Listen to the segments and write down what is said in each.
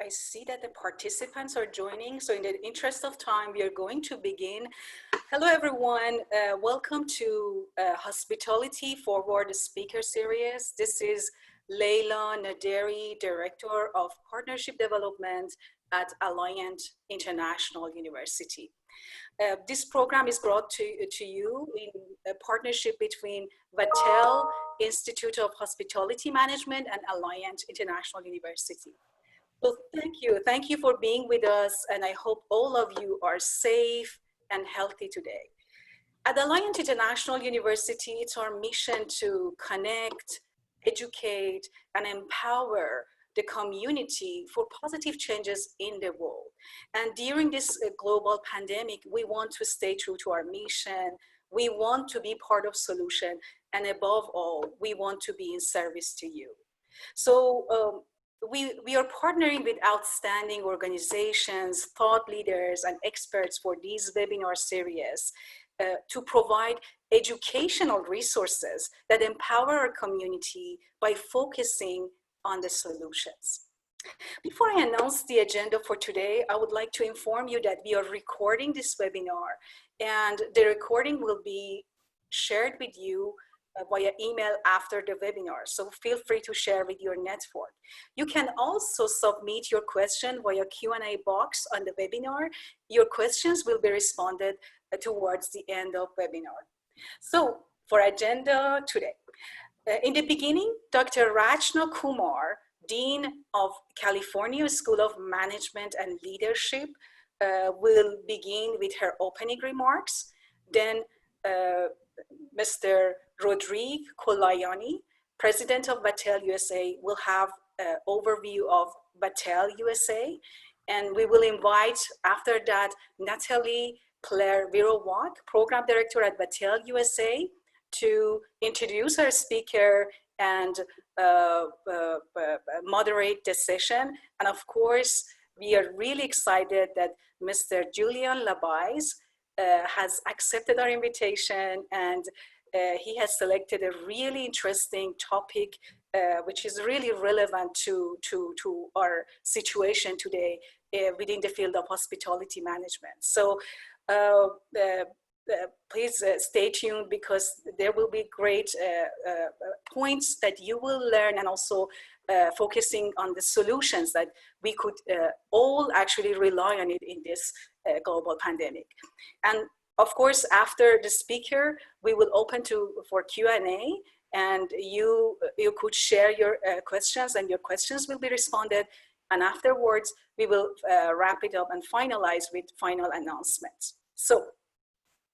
I see that the participants are joining. So in the interest of time, we are going to begin. Hello, everyone. Welcome to Hospitality Forward Speaker Series. This is Leila Naderi, Director of Partnership Development at Alliant International University. This program is brought to you in a partnership between Vatel Institute of Hospitality Management and Alliant International University. So thank you for being with us, and I hope all of you are safe and healthy today. At Alliant International University, it's our mission to connect, educate, and empower the community for positive changes in the world. And during this global pandemic, we want to stay true to our mission. We want to be part of solution. And above all, we want to be in service to you. So we are partnering with outstanding organizations, thought leaders, and experts for these webinar series to provide educational resources that empower our community by focusing on the solutions. Before I announce the agenda for today, I would like to inform you that we are recording this webinar, and the recording will be shared with you via email after the webinar. So feel free to share with your network. You can also submit your question via Q&A box on the webinar. Your questions will be responded towards the end of webinar. So for agenda today. In the beginning, Dr. Rachna Kumar, Dean of California School of Management and Leadership, will begin with her opening remarks. Then Mr. Rodrigue Kolayani, President of Vatel USA, will have an overview of Vatel USA. And we will invite, after that, Natalie Claire Virowat, Program Director at Vatel USA, to introduce our speaker and moderate the session. And of course, we are really excited that Mr. Julien Labays has accepted our invitation, and he has selected a really interesting topic which is really relevant to our situation today within the field of hospitality management. So please stay tuned, because there will be great points that you will learn, and also focusing on the solutions that we could all actually rely on it in this global pandemic. And of course, after the speaker, we will open for Q&A, and you could share your questions, and your questions will be responded. And afterwards, we will wrap it up and finalize with final announcements. So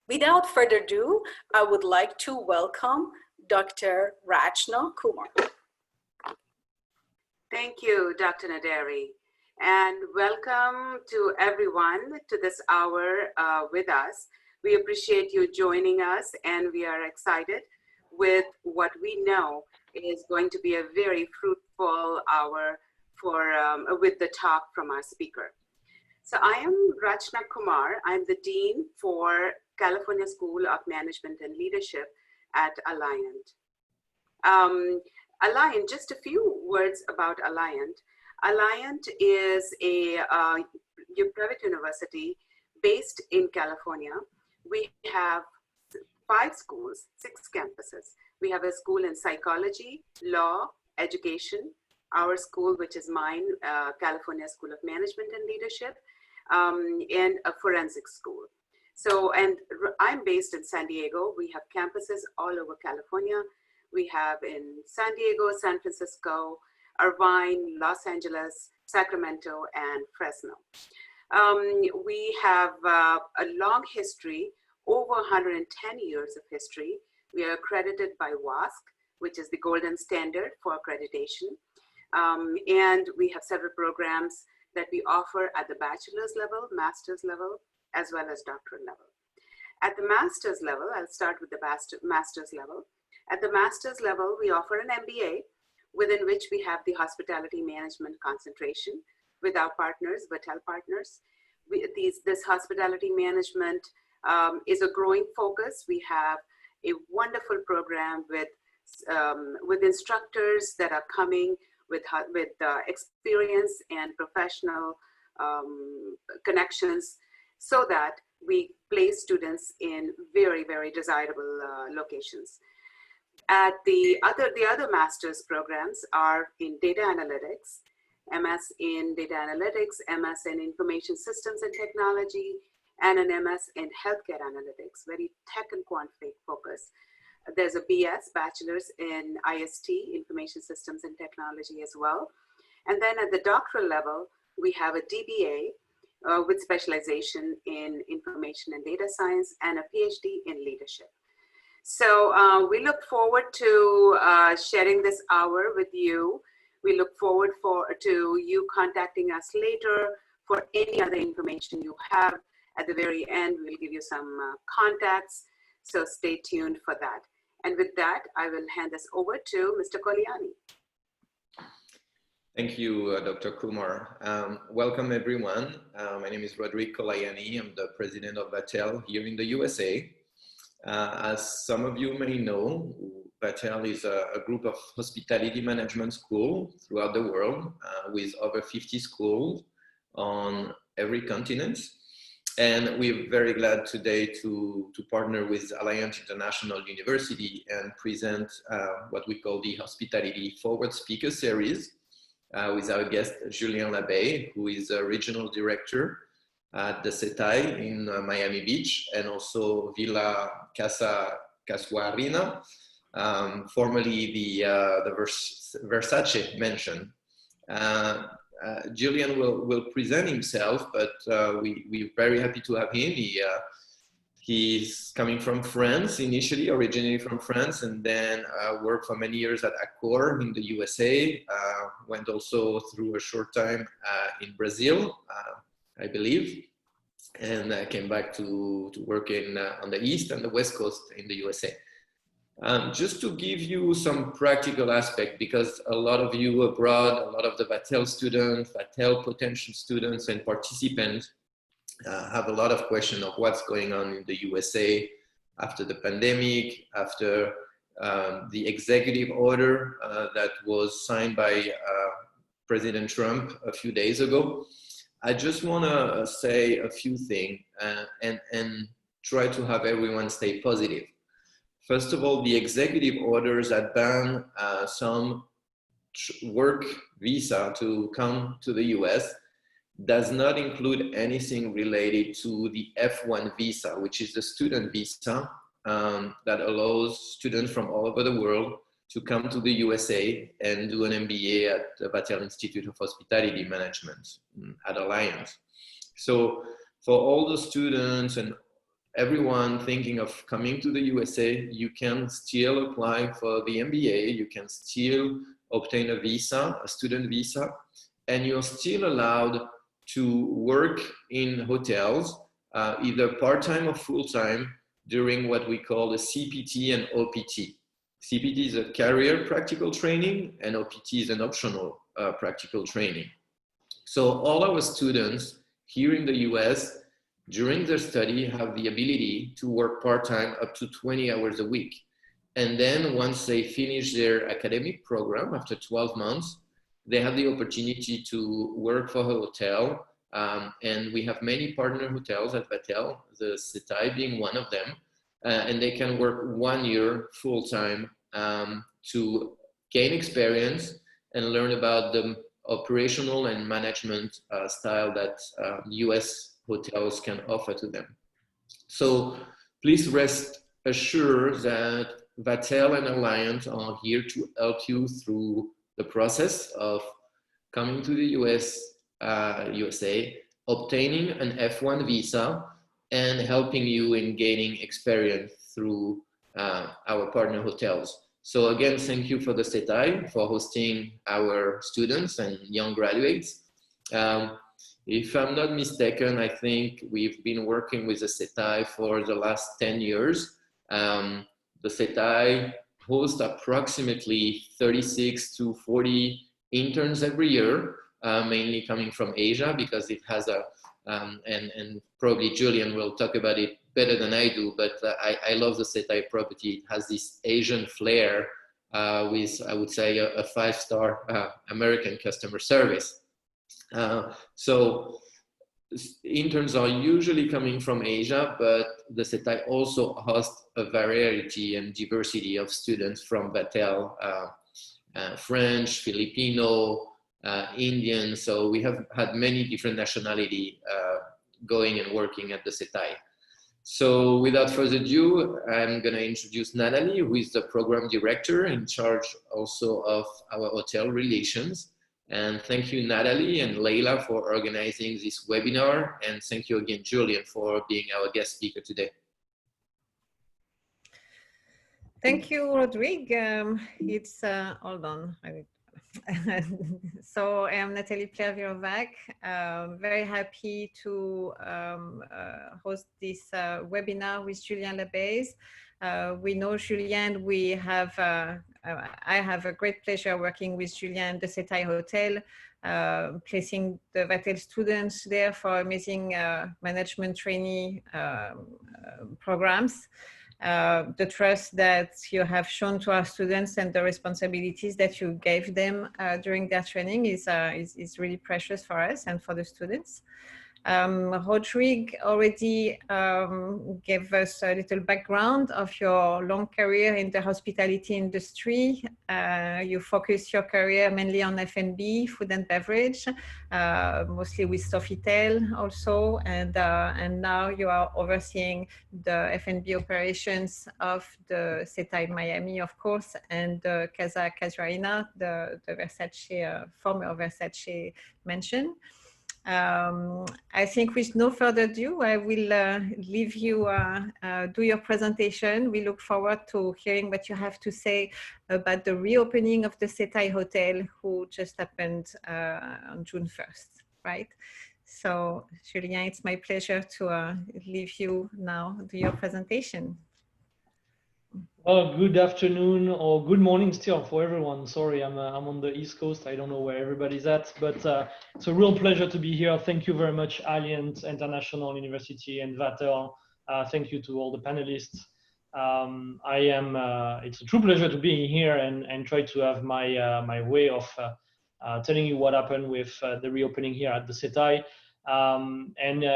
without further ado, I would like to welcome Dr. Rachna Kumar. Thank you, Dr. Naderi, and welcome to everyone to this hour with us. We appreciate you joining us, and we are excited with what we know is going to be a very fruitful hour with the talk from our speaker. So I am Rachna Kumar. I'm the Dean for California School of Management and Leadership at Alliant. Alliant, just a few words about Alliant. Alliant is a private university based in California. We have 5 schools, 6 campuses. We have a school in psychology, law, education, our school, which is mine, California School of Management and Leadership, and a forensic school. So, and I'm based in San Diego. We have campuses all over California. We have in San Diego, San Francisco, Irvine, Los Angeles, Sacramento, and Fresno. We have a long history, over 110 years of history. We are accredited by WASC, which is the golden standard for accreditation. And we have several programs that we offer at the bachelor's level, master's level, as well as doctoral level. At the master's level, I'll start with the master's level. At the master's level, we offer an MBA within which we have the hospitality management concentration with our partners, Vatel partners. This hospitality management is a growing focus. We have a wonderful program with instructors that are coming with experience and professional connections, so that we place students in very, very desirable locations. At the other master's programs are in data analytics, MS in data analytics, MS in information systems and technology, and an MS in healthcare analytics, very tech and quant focus. There's a BS, bachelor's in IST, information systems and technology as well. And then at the doctoral level, we have a DBA with specialization in information and data science and a PhD in leadership. So we look forward to sharing this hour with you. We look forward to you contacting us later for any other information you have. At the very end, we'll give you some contacts, so stay tuned for that. And with that, I will hand this over to Mr. Koliani. Thank you, Dr. Kumar. Welcome, everyone. My name is Roderick Koliani. I'm the president of Vatel here in the USA. As some of you may know, Vatel is a group of hospitality management schools throughout the world with over 50 schools on every continent. And we're very glad today to partner with Alliance International University and present what we call the Hospitality Forward Speaker Series with our guest, Julien Labays, who is a regional director at the Setai in Miami Beach, and also Villa Casa Casuarina, formerly the Versace mansion. Julien will present himself, but we're very happy to have him. He's coming from France initially, originally from France, and then worked for many years at Accor in the USA, went also through a short time in Brazil, I believe, and came back to work on the East and the West Coast in the USA. Just to give you some practical aspect, because a lot of you abroad, a lot of the Vatel students, Vatel potential students and participants have a lot of questions of what's going on in the USA after the pandemic, after the executive order that was signed by President Trump a few days ago. I just want to say a few things and try to have everyone stay positive. First of all, the executive orders that ban some work visa to come to the US does not include anything related to the F1 visa, which is the student visa that allows students from all over the world to come to the USA and do an MBA at the Vatel Institute of Hospitality Management at Alliance. So for all the students and everyone thinking of coming to the USA, you can still apply for the MBA, you can still obtain a visa, a student visa, and you're still allowed to work in hotels, either part-time or full-time, during what we call the CPT and OPT. CPT is a career practical training, and OPT is an optional practical training. So all our students here in the US, during their study, have the ability to work part-time up to 20 hours a week. And then once they finish their academic program, after 12 months, they have the opportunity to work for a hotel. And we have many partner hotels at Vatel, the Setai being one of them. And they can work 1 year full-time to gain experience and learn about the operational and management style that US hotels can offer to them. So please rest assured that Vatel and Alliance are here to help you through the process of coming to the USA, obtaining an F1 visa, and helping you in gaining experience through our partner hotels. So again, thank you for the Setai for hosting our students and young graduates. If I'm not mistaken, I think we've been working with the Setai for the last 10 years. The Setai hosts approximately 36 to 40 interns every year, mainly coming from Asia, because it has a, and probably Julien will talk about it better than I do, but I love the Setai property. It has this Asian flair with, I would say, a 5-star American customer service. So interns are usually coming from Asia, but the Setai also hosts a variety and diversity of students from Vatel, French, Filipino, Indian. So we have had many different nationality going and working at the Setai. So without further ado, I'm going to introduce Natalie, who is the program director in charge also of our hotel relations. And thank you, Natalie and Leila, for organizing this webinar. And thank you again, Julien, for being our guest speaker today. Thank you, Rodrigue. It's hold on. So I am Nathalie Plhervirovac. Very happy to host this webinar with Julien Labays. We know Julien. We have I have a great pleasure working with Julien at the Setai Hotel, placing the Vatel students there for amazing management trainee programs. The trust that you have shown to our students and the responsibilities that you gave them during their training is really precious for us and for the students. Rodrigue already gave us a little background of your long career in the hospitality industry. You focus your career mainly on F&B, food and beverage, mostly with Sofitel also, and now you are overseeing the F&B operations of the Setai Miami, of course, and the Casa Casuarina, the Versace, former Versace mansion. I think with no further ado, I will leave you do your presentation. We look forward to hearing what you have to say about the reopening of the Setai Hotel, who just happened on June 1st, right? So, Julien, it's my pleasure to leave you now do your presentation. Well, good afternoon or good morning still for everyone. Sorry, I'm on the East Coast. I don't know where everybody's at, but it's a real pleasure to be here. Thank you very much, Alliance International University and Vatel. Thank you to all the panelists. It's a true pleasure to be here and try to have my way of telling you what happened with the reopening here at the Setai.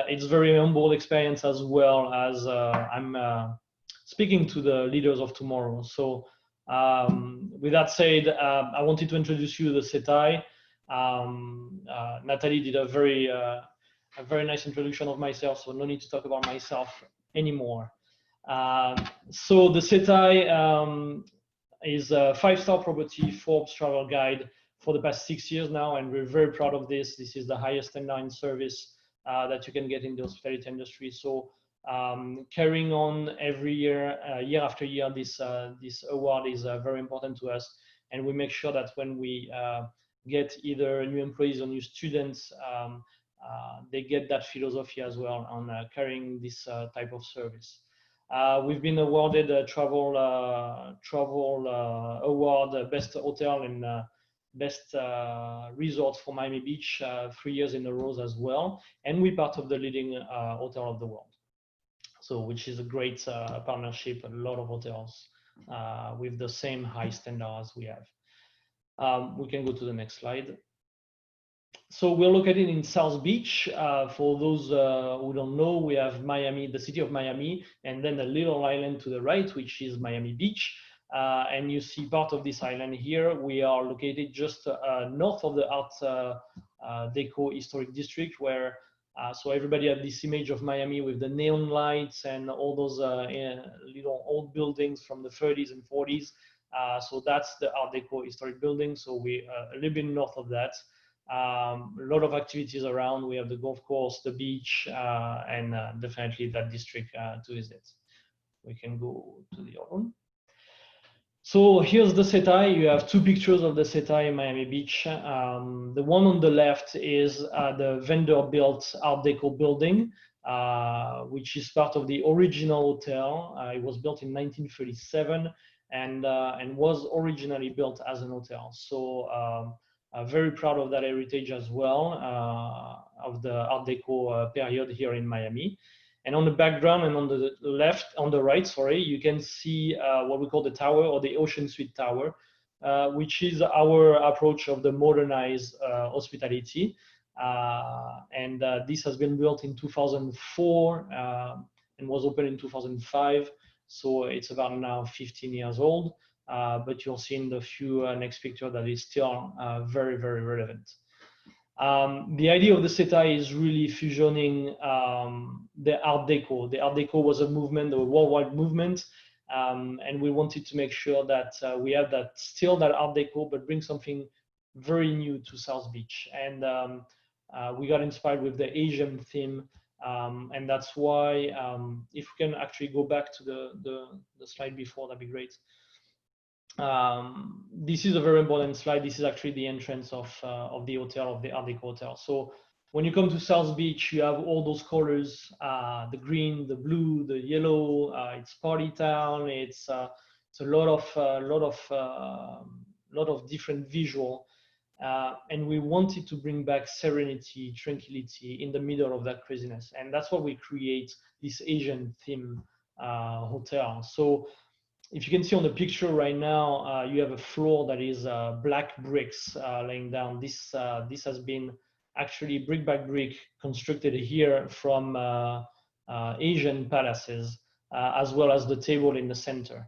It's a very humble experience as well as I'm speaking to the leaders of tomorrow. So with that said, I wanted to introduce you to the Setai. Nathalie did a very nice introduction of myself, so no need to talk about myself anymore. So the Setai is a 5-star property Forbes travel guide for the past 6 years now, and we're very proud of this. This is the highest standard in service that you can get in the hospitality industry. So carrying on every year, year after year, this award is very important to us, and we make sure that when we get either new employees or new students, they get that philosophy as well on carrying this type of service. We've been awarded a travel award, best hotel and best resort for Miami Beach 3 years in a row as well, and we're part of the leading hotel of the world. So, which is a great partnership, a lot of hotels with the same high standards we have. We can go to the next slide. So we're located in South Beach. For those who don't know, we have Miami, the city of Miami, and then a little island to the right, which is Miami Beach. And you see part of this island here. We are located just north of the Art Deco Historic District, where so everybody had this image of Miami with the neon lights and all those little old buildings from the 30s and 40s. So that's the Art Deco historic building. So we a little bit north of that. A lot of activities around. We have the golf course, the beach, and definitely that district to visit. We can go to the other one. So here's the Setai. You have two pictures of the Setai in Miami Beach. The one on the left is the vendor-built Art Deco building, which is part of the original hotel. It was built in 1937 and was originally built as an hotel. So very proud of that heritage as well, of the Art Deco period here in Miami. And on the background and on the right, sorry, you can see what we call the tower, or the Ocean Suite Tower, which is our approach of the modernized hospitality. And this has been built in 2004 and was opened in 2005. So it's about now 15 years old. But you'll see in the few next picture that is still very, very relevant. The idea of the Setai is really fusioning the Art Deco. The Art Deco was a movement, a worldwide movement, and we wanted to make sure that we have that still that Art Deco, but bring something very new to South Beach. And we got inspired with the Asian theme, and that's why if we can actually go back to the slide before, that'd be great. This is a very important slide. This is actually the entrance of the hotel, of the Art Deco hotel. So when you come to South Beach, you have all those colors: the green, the blue, the yellow. It's party town. It's a lot of different visual, and we wanted to bring back serenity, tranquility in the middle of that craziness, and that's why we create this Asian theme hotel. So if you can see on the picture right now, you have a floor that is black bricks laying down. This has been actually brick by brick constructed here from Asian palaces, as well as the table in the center.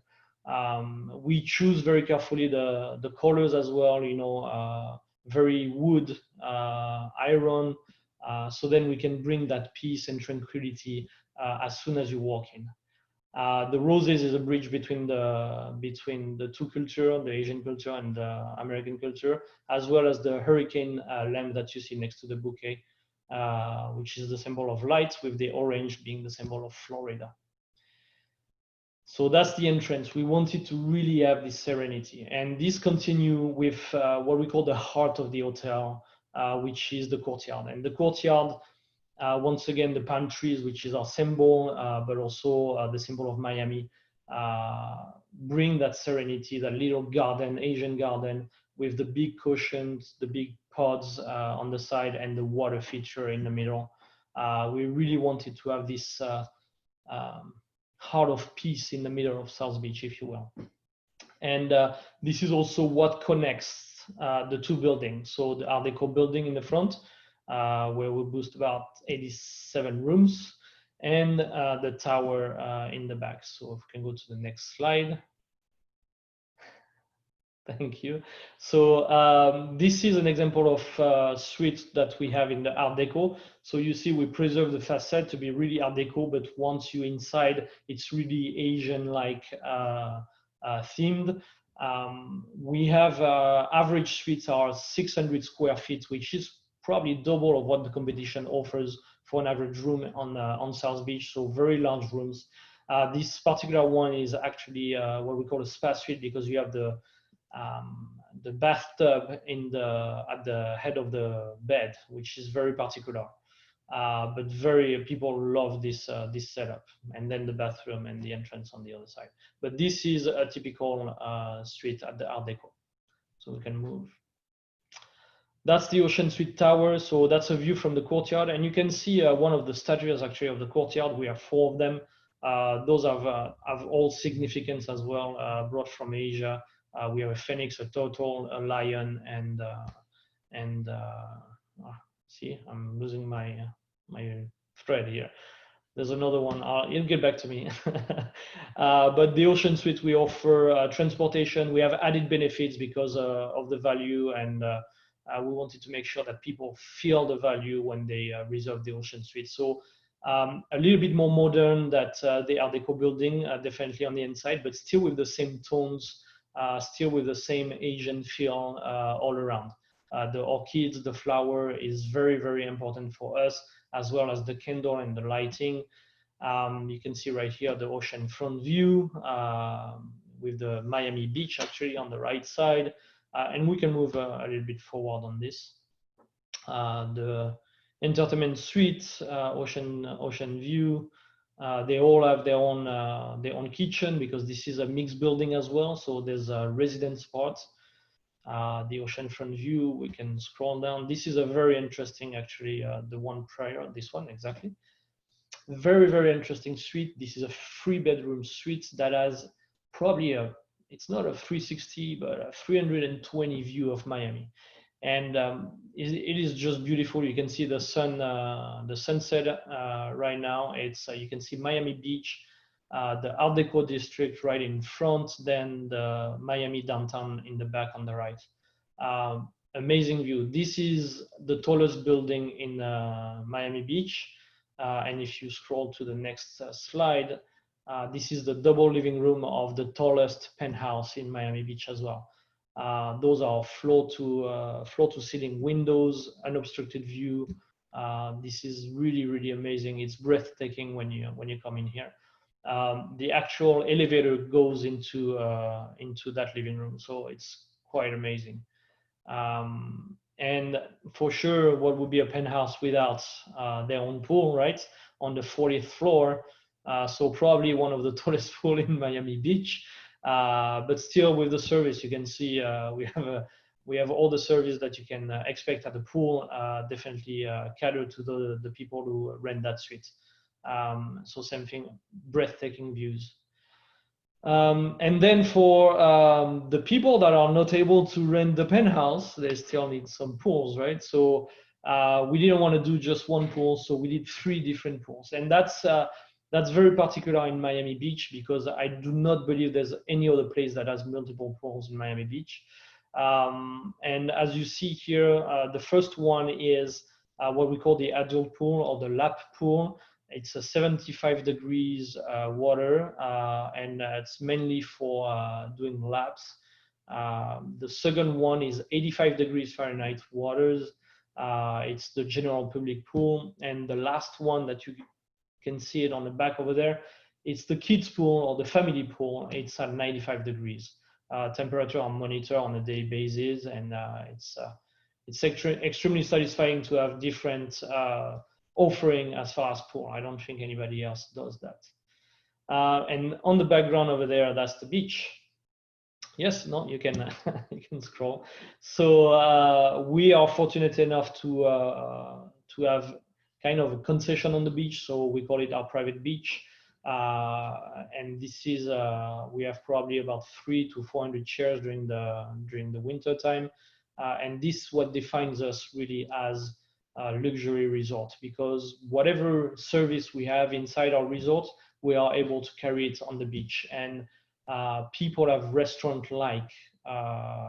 We choose very carefully the colors as well, you know, very wood, iron, so then we can bring that peace and tranquility as soon as you walk in. The roses is a bridge between the two cultures, the Asian culture and the American culture, as well as the hurricane lamp that you see next to the bouquet, which is the symbol of light, with the orange being the symbol of Florida. So that's the entrance. We wanted to really have this serenity, and this continue with what we call the heart of the hotel, which is the courtyard. And the courtyard, once again, the palm trees, which is our symbol, but also the symbol of Miami, bring that serenity, that little garden, Asian garden, with the big cushions, the big pods on the side, and the water feature in the middle. We really wanted to have this heart of peace in the middle of South Beach, if you will. And this is also what connects the two buildings. So the Art Deco building in the front, where we boost about 87 rooms, and the tower in the back. So if we can go to the next slide. Thank you. So this is an example of suite that we have in the Art Deco. So you see we preserve the facade to be really Art Deco, but once you're inside, it's really Asian-like themed. We have average suites are 600 square feet, which is probably double of what the competition offers for an average room on South Beach, so very large rooms. This particular one is actually what we call a spa suite, because you have the bathtub at the head of the bed, which is very particular. But people love this setup, and then the bathroom and the entrance on the other side. But this is a typical suite at the Art Deco. So we can move. That's the Ocean Suite Tower. So that's a view from the courtyard, and you can see one of the statues actually of the courtyard. We have 4 of them. Those have all significance as well, brought from Asia. We have a phoenix, a turtle, a lion, and see, I'm losing my thread here. There's another one. It'll get back to me. But the Ocean Suite, we offer transportation. We have added benefits because of the value, and we wanted to make sure that people feel the value when they reserve the Ocean Suite. So a little bit more modern than the Art Deco building, definitely on the inside, but still with the same tones, still with the same Asian feel all around. The orchids, the flower is very, very important for us, as well as the candle and the lighting. You can see right here the ocean front view with the Miami Beach actually on the right side. And we can move a little bit forward on this. The entertainment suite, ocean view. They all have their own kitchen, because this is a mixed building as well. So there's a residence part. The oceanfront view, we can scroll down. This is a very interesting, actually, the one prior, this one exactly. Very, very interesting suite. This is a 3-bedroom suite that has probably it's not a 360, but a 320 view of Miami. And it is just beautiful. You can see the sunset right now. It's you can see Miami Beach, the Art Deco district right in front, then the Miami downtown in the back on the right. Amazing view. This is the tallest building in Miami Beach. And if you scroll to the next slide, this is the double living room of the tallest penthouse in Miami Beach as well. Those are floor to ceiling windows, unobstructed view. This is really, really amazing. It's breathtaking when you come in here. The actual elevator goes into that living room, so it's quite amazing. And for sure, what would be a penthouse without their own pool, right? On the 40th floor. So probably one of the tallest pool in Miami Beach. But still with the service, you can see we have all the service that you can expect at the pool, definitely cater to the people who rent that suite. So same thing, breathtaking views. And then for the people that are not able to rent the penthouse, they still need some pools, right? So we didn't want to do just one pool, so we did 3 different pools. And that's very particular in Miami Beach, because I do not believe there's any other place that has multiple pools in Miami Beach. And as you see here, the first one is what we call the Agile Pool or the lap pool. It's a 75 degrees water, and it's mainly for doing laps. The second one is 85 degrees Fahrenheit waters. It's the general public pool. And the last one that you can see it on the back over there, it's the kids pool or the family pool. It's at 95 degrees. Temperature on monitor on a daily basis, and it's extremely satisfying to have different offering as far as pool. I don't think anybody else does that. And on the background over there, that's the beach. Yes, no, you can you can scroll. So we are fortunate enough to have kind of a concession on the beach, so we call it our private beach. And this is we have probably about 300 to 400 chairs during the winter time, and this is what defines us really as luxury resort, because whatever service we have inside our resort, we are able to carry it on the beach, and people have restaurant-like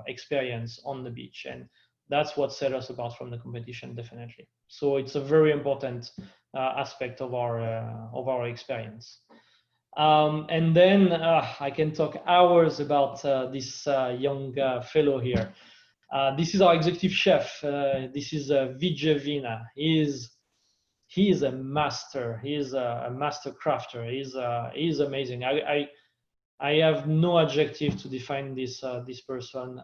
experience on the beach, and that's what set us apart from the competition, definitely. So it's a very important aspect of our experience. And then I can talk hours about this young fellow here. This is our executive chef. This is Vijay Veena. He is a master. He is a master crafter. He's amazing. I have no adjective to define this person.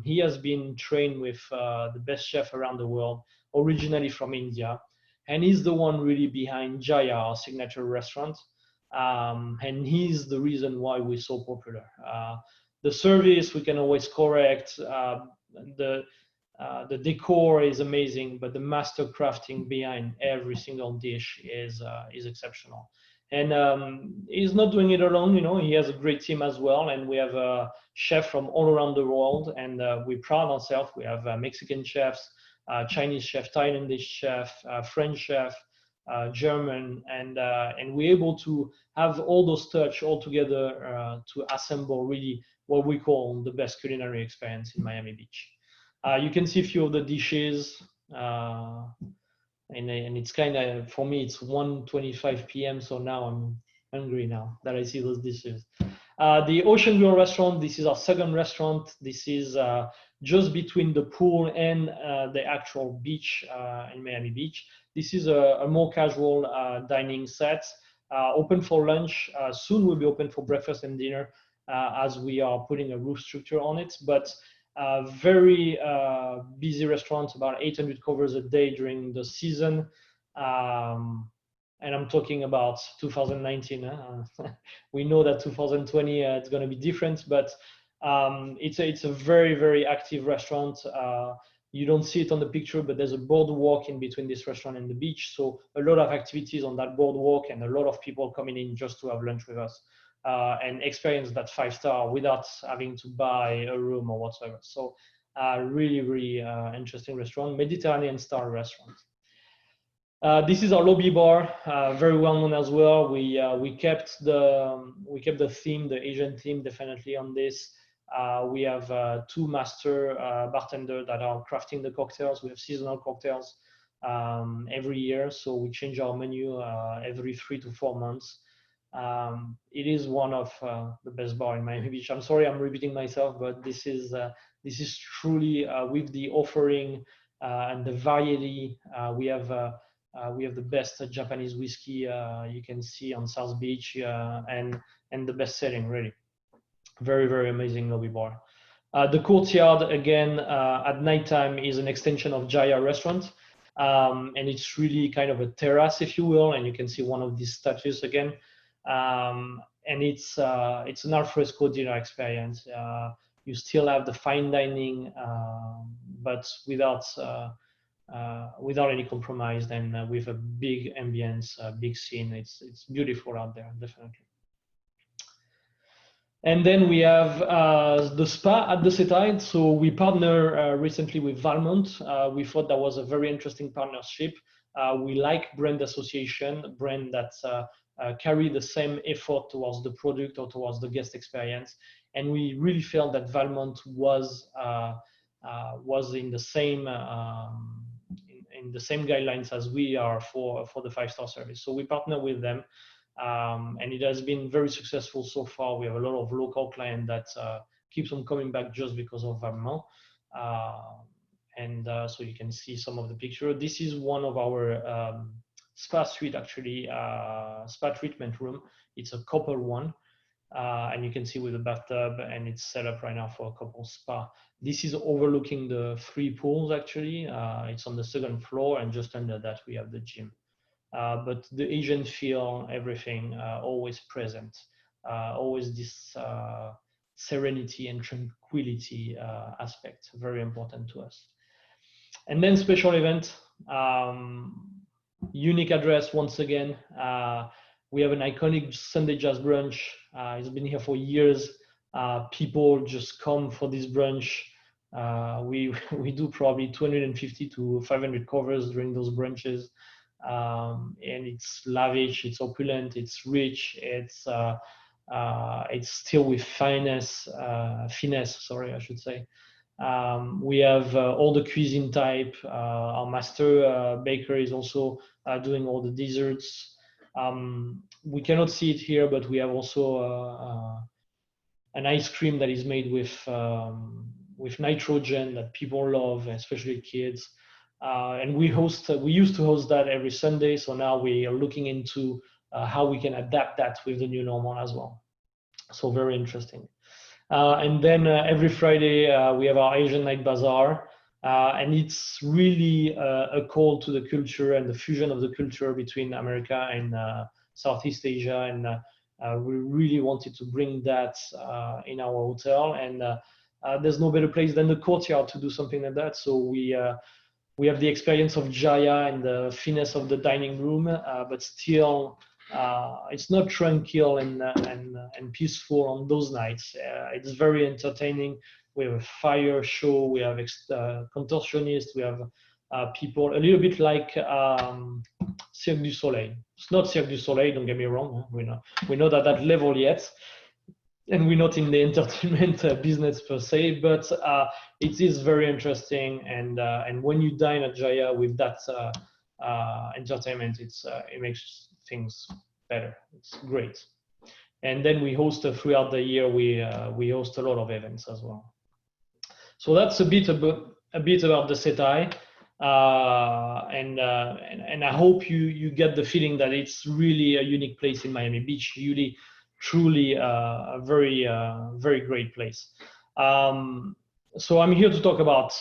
He has been trained with the best chef around the world, originally from India, and he's the one really behind Jaya, our signature restaurant. And he's the reason why we're so popular. The service we can always correct. The decor is amazing, but the master crafting behind every single dish is exceptional. And he's not doing it alone, you know. He has a great team as well, and we have a chef from all around the world, and we're proud ourselves. We have Mexican chefs, Chinese chef, Thailandese chef, French chef, German, and we're able to have all those touch all together to assemble really what we call the best culinary experience in Miami Beach. You can see a few of the dishes, and it's kind of, for me, it's 1:25 p.m. So now I'm hungry now that I see those dishes. The Ocean Grill restaurant, this is our second restaurant. This is just between the pool and the actual beach in Miami Beach. This is a more casual dining set, open for lunch. Soon will be open for breakfast and dinner as we are putting a roof structure on it. But very busy restaurant, about 800 covers a day during the season. And I'm talking about 2019. We know that 2020 it's going to be different, but it's a very, very active restaurant. You don't see it on the picture, but there's a boardwalk in between this restaurant and the beach. So a lot of activities on that boardwalk and a lot of people coming in just to have lunch with us and experience that 5-star without having to buy a room or whatsoever. So really, really interesting restaurant, Mediterranean style restaurant. This is our lobby bar, very well known as well. We kept the theme, the Asian theme, definitely on this. We have 2 master bartenders that are crafting the cocktails. We have seasonal cocktails every year, so we change our menu every 3 to 4 months. It is one of the best bar in Miami Beach. I'm sorry I'm repeating myself, but this is truly with the offering and the variety. We have the best Japanese whiskey you can see on South Beach, and the best selling, really. Very, very amazing lobby bar. The courtyard, again, at nighttime is an extension of Jaya restaurant. And it's really kind of a terrace, if you will, and you can see one of these statues again. And it's an alfresco dinner experience. You still have the fine dining, but without any compromise, and with a big ambience, big scene. It's beautiful out there, definitely. And then we have the spa at the Setai. So we partner recently with Valmont. We thought that was a very interesting partnership. We like brand association, brand that carry the same effort towards the product or towards the guest experience. And we really felt that Valmont was in the same in the same guidelines as we are for the 5-star service. So we partner with them. And it has been very successful so far. We have a lot of local clients that keeps on coming back just because of Valmont. So you can see some of the picture. This is one of our spa suite, actually, spa treatment room. It's a couple one. And you can see with the bathtub, and it's set up right now for a couple spa. This is overlooking the 3 pools, actually. It's on the 2nd floor, and just under that we have the gym. But the Asian feel, everything always present, always this serenity and tranquility aspect, very important to us. And then special event, unique address once again. We have an iconic Sunday jazz brunch. It's been here for years. People just come for this brunch. We do probably 250 to 500 covers during those brunches. And it's lavish, it's opulent, it's rich, it's still with finesse, sorry, I should say. We have all the cuisine type. Our master baker is also doing all the desserts. We cannot see it here, but we have also an ice cream that is made with nitrogen that people love, especially kids. And we used to host that every Sunday, so now we are looking into how we can adapt that with the new normal as well. So very interesting. And then every Friday we have our Asian Night Bazaar, and it's really a call to the culture and the fusion of the culture between America and Southeast Asia, and we really wanted to bring that in our hotel, and there's no better place than the courtyard to do something like that. So we have the experience of Jaya and the finesse of the dining room, but still it's not tranquil and peaceful on those nights. It's very entertaining. We have a fire show, we have contortionists, we have people a little bit like Cirque du Soleil. It's not Cirque du Soleil, don't get me wrong. We're not at that level yet, and we're not in the entertainment business per se, but it is very interesting. And when you dine at Jaya with that entertainment, it makes things better. It's great. And then we host throughout the year. We host a lot of events as well. So that's a bit about the Setai, and I hope you get the feeling that it's really a unique place in Miami Beach. Really, truly a very very great place. So I'm here to talk about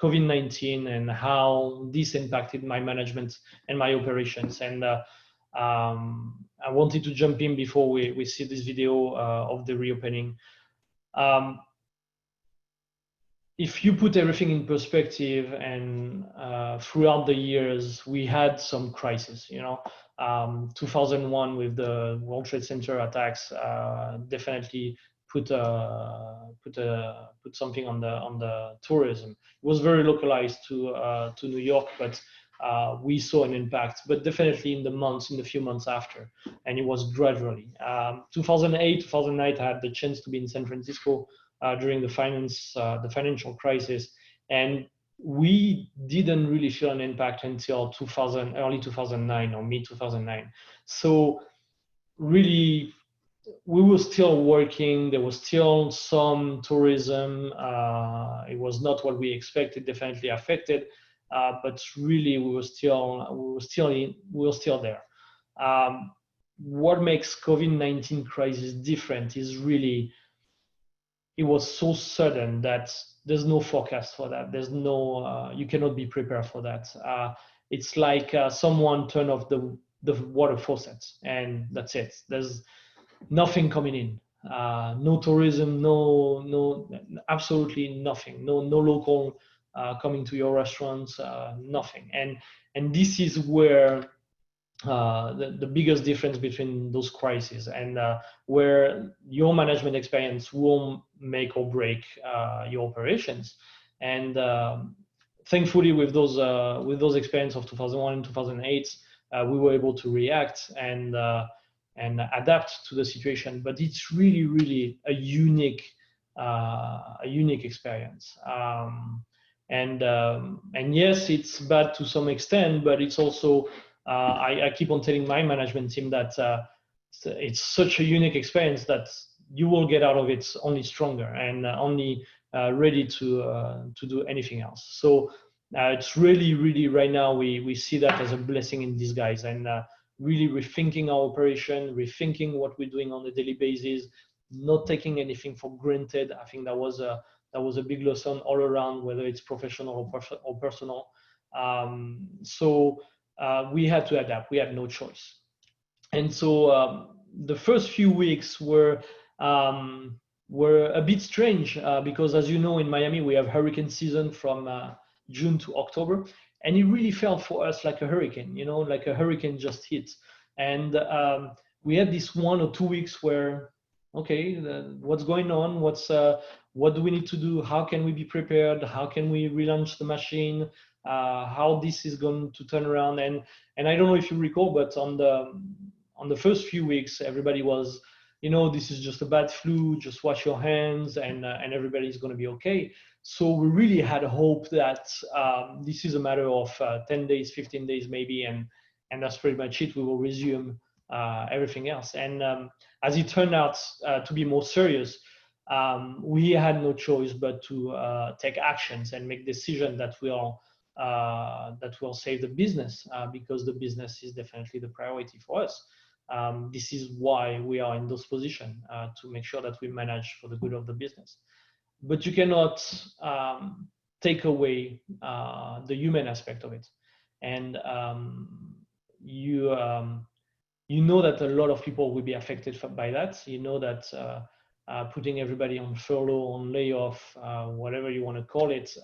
COVID-19 and how this impacted my management and my operations. And I wanted to jump in before we see this video of the reopening. if you put everything in perspective, and throughout the years, we had some crises, 2001 with the World Trade Center attacks definitely put something on the tourism. It was very localized to New York, but we saw an impact, but definitely in the few months after, and it was gradually. 2008, 2009, I had the chance to be in San Francisco during the financial crisis, and we didn't really feel an impact until early 2009 or mid 2009. So really, we were still working. There was still some tourism. It was not what we expected. Definitely affected, but really we were still there. What makes COVID-19 crisis different is really it was so sudden that there's no forecast for that. There's no you cannot be prepared for that. It's like someone turned off the water faucets and that's it. There's nothing coming in. No tourism, no, absolutely nothing. No local coming to your restaurants, nothing. And this is where the biggest difference between those crises, and where your management experience will make or break your operations. And thankfully, with those experience of 2001 and 2008, we were able to react and adapt to the situation. But it's really a unique experience. And yes, it's bad to some extent, but it's also I keep on telling my management team that it's such a unique experience that you will get out of it only stronger and only ready to do anything else. So it's really right now we see that as a blessing in disguise, and really rethinking our operation, rethinking what we're doing on a daily basis, not taking anything for granted. I think that was a big lesson all around, whether it's professional or personal. So we had to adapt. We had no choice. And so the first few weeks were a bit strange because, as you know, in Miami we have hurricane season from June to October, and it really felt for us like a hurricane. Like a hurricane just hit, and we had this 1 or 2 weeks where, okay, what's going on? What do we need to do? How can we be prepared? How can we relaunch the machine? How this is going to turn around? And I don't know if you recall, but on the first few weeks, everybody was, this is just a bad flu. Just wash your hands, and everybody's going to be okay. So we really had hope that this is a matter of 10 days, 15 days maybe, and that's pretty much it. We will resume everything else. And as it turned out to be more serious, we had no choice but to take actions and make decisions that will save the business, because the business is definitely the priority for us. This is why we are in those positions, to make sure that we manage for the good of the business. But you cannot take away the human aspect of it. And you know that a lot of people will be affected by that. You know that putting everybody on furlough, on layoff, whatever you want to call it,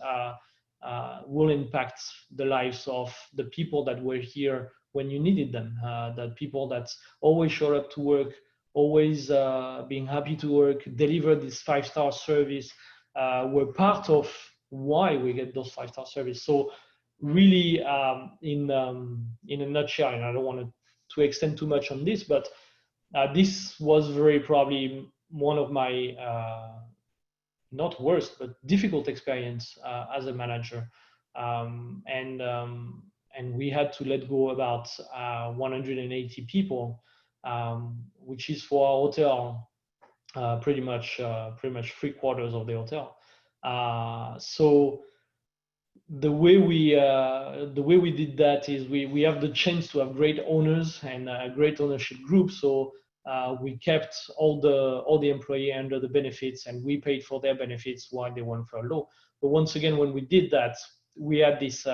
will impact the lives of the people that were here when you needed them. The people that always showed up to work, always being happy to work, deliver this 5-star service, were part of why we get those 5-star service. So really, in a nutshell, and I don't want to extend too much on this, but this was very probably one of my not worst but difficult experience as a manager, and we had to let go about 180 people, which is for our hotel pretty much 3/4 of the hotel. So the way we did that is we have the chance to have great owners and a great ownership group. So we kept all the employee under the benefits, and we paid for their benefits while they went furlough. But once again, when we did that, we had this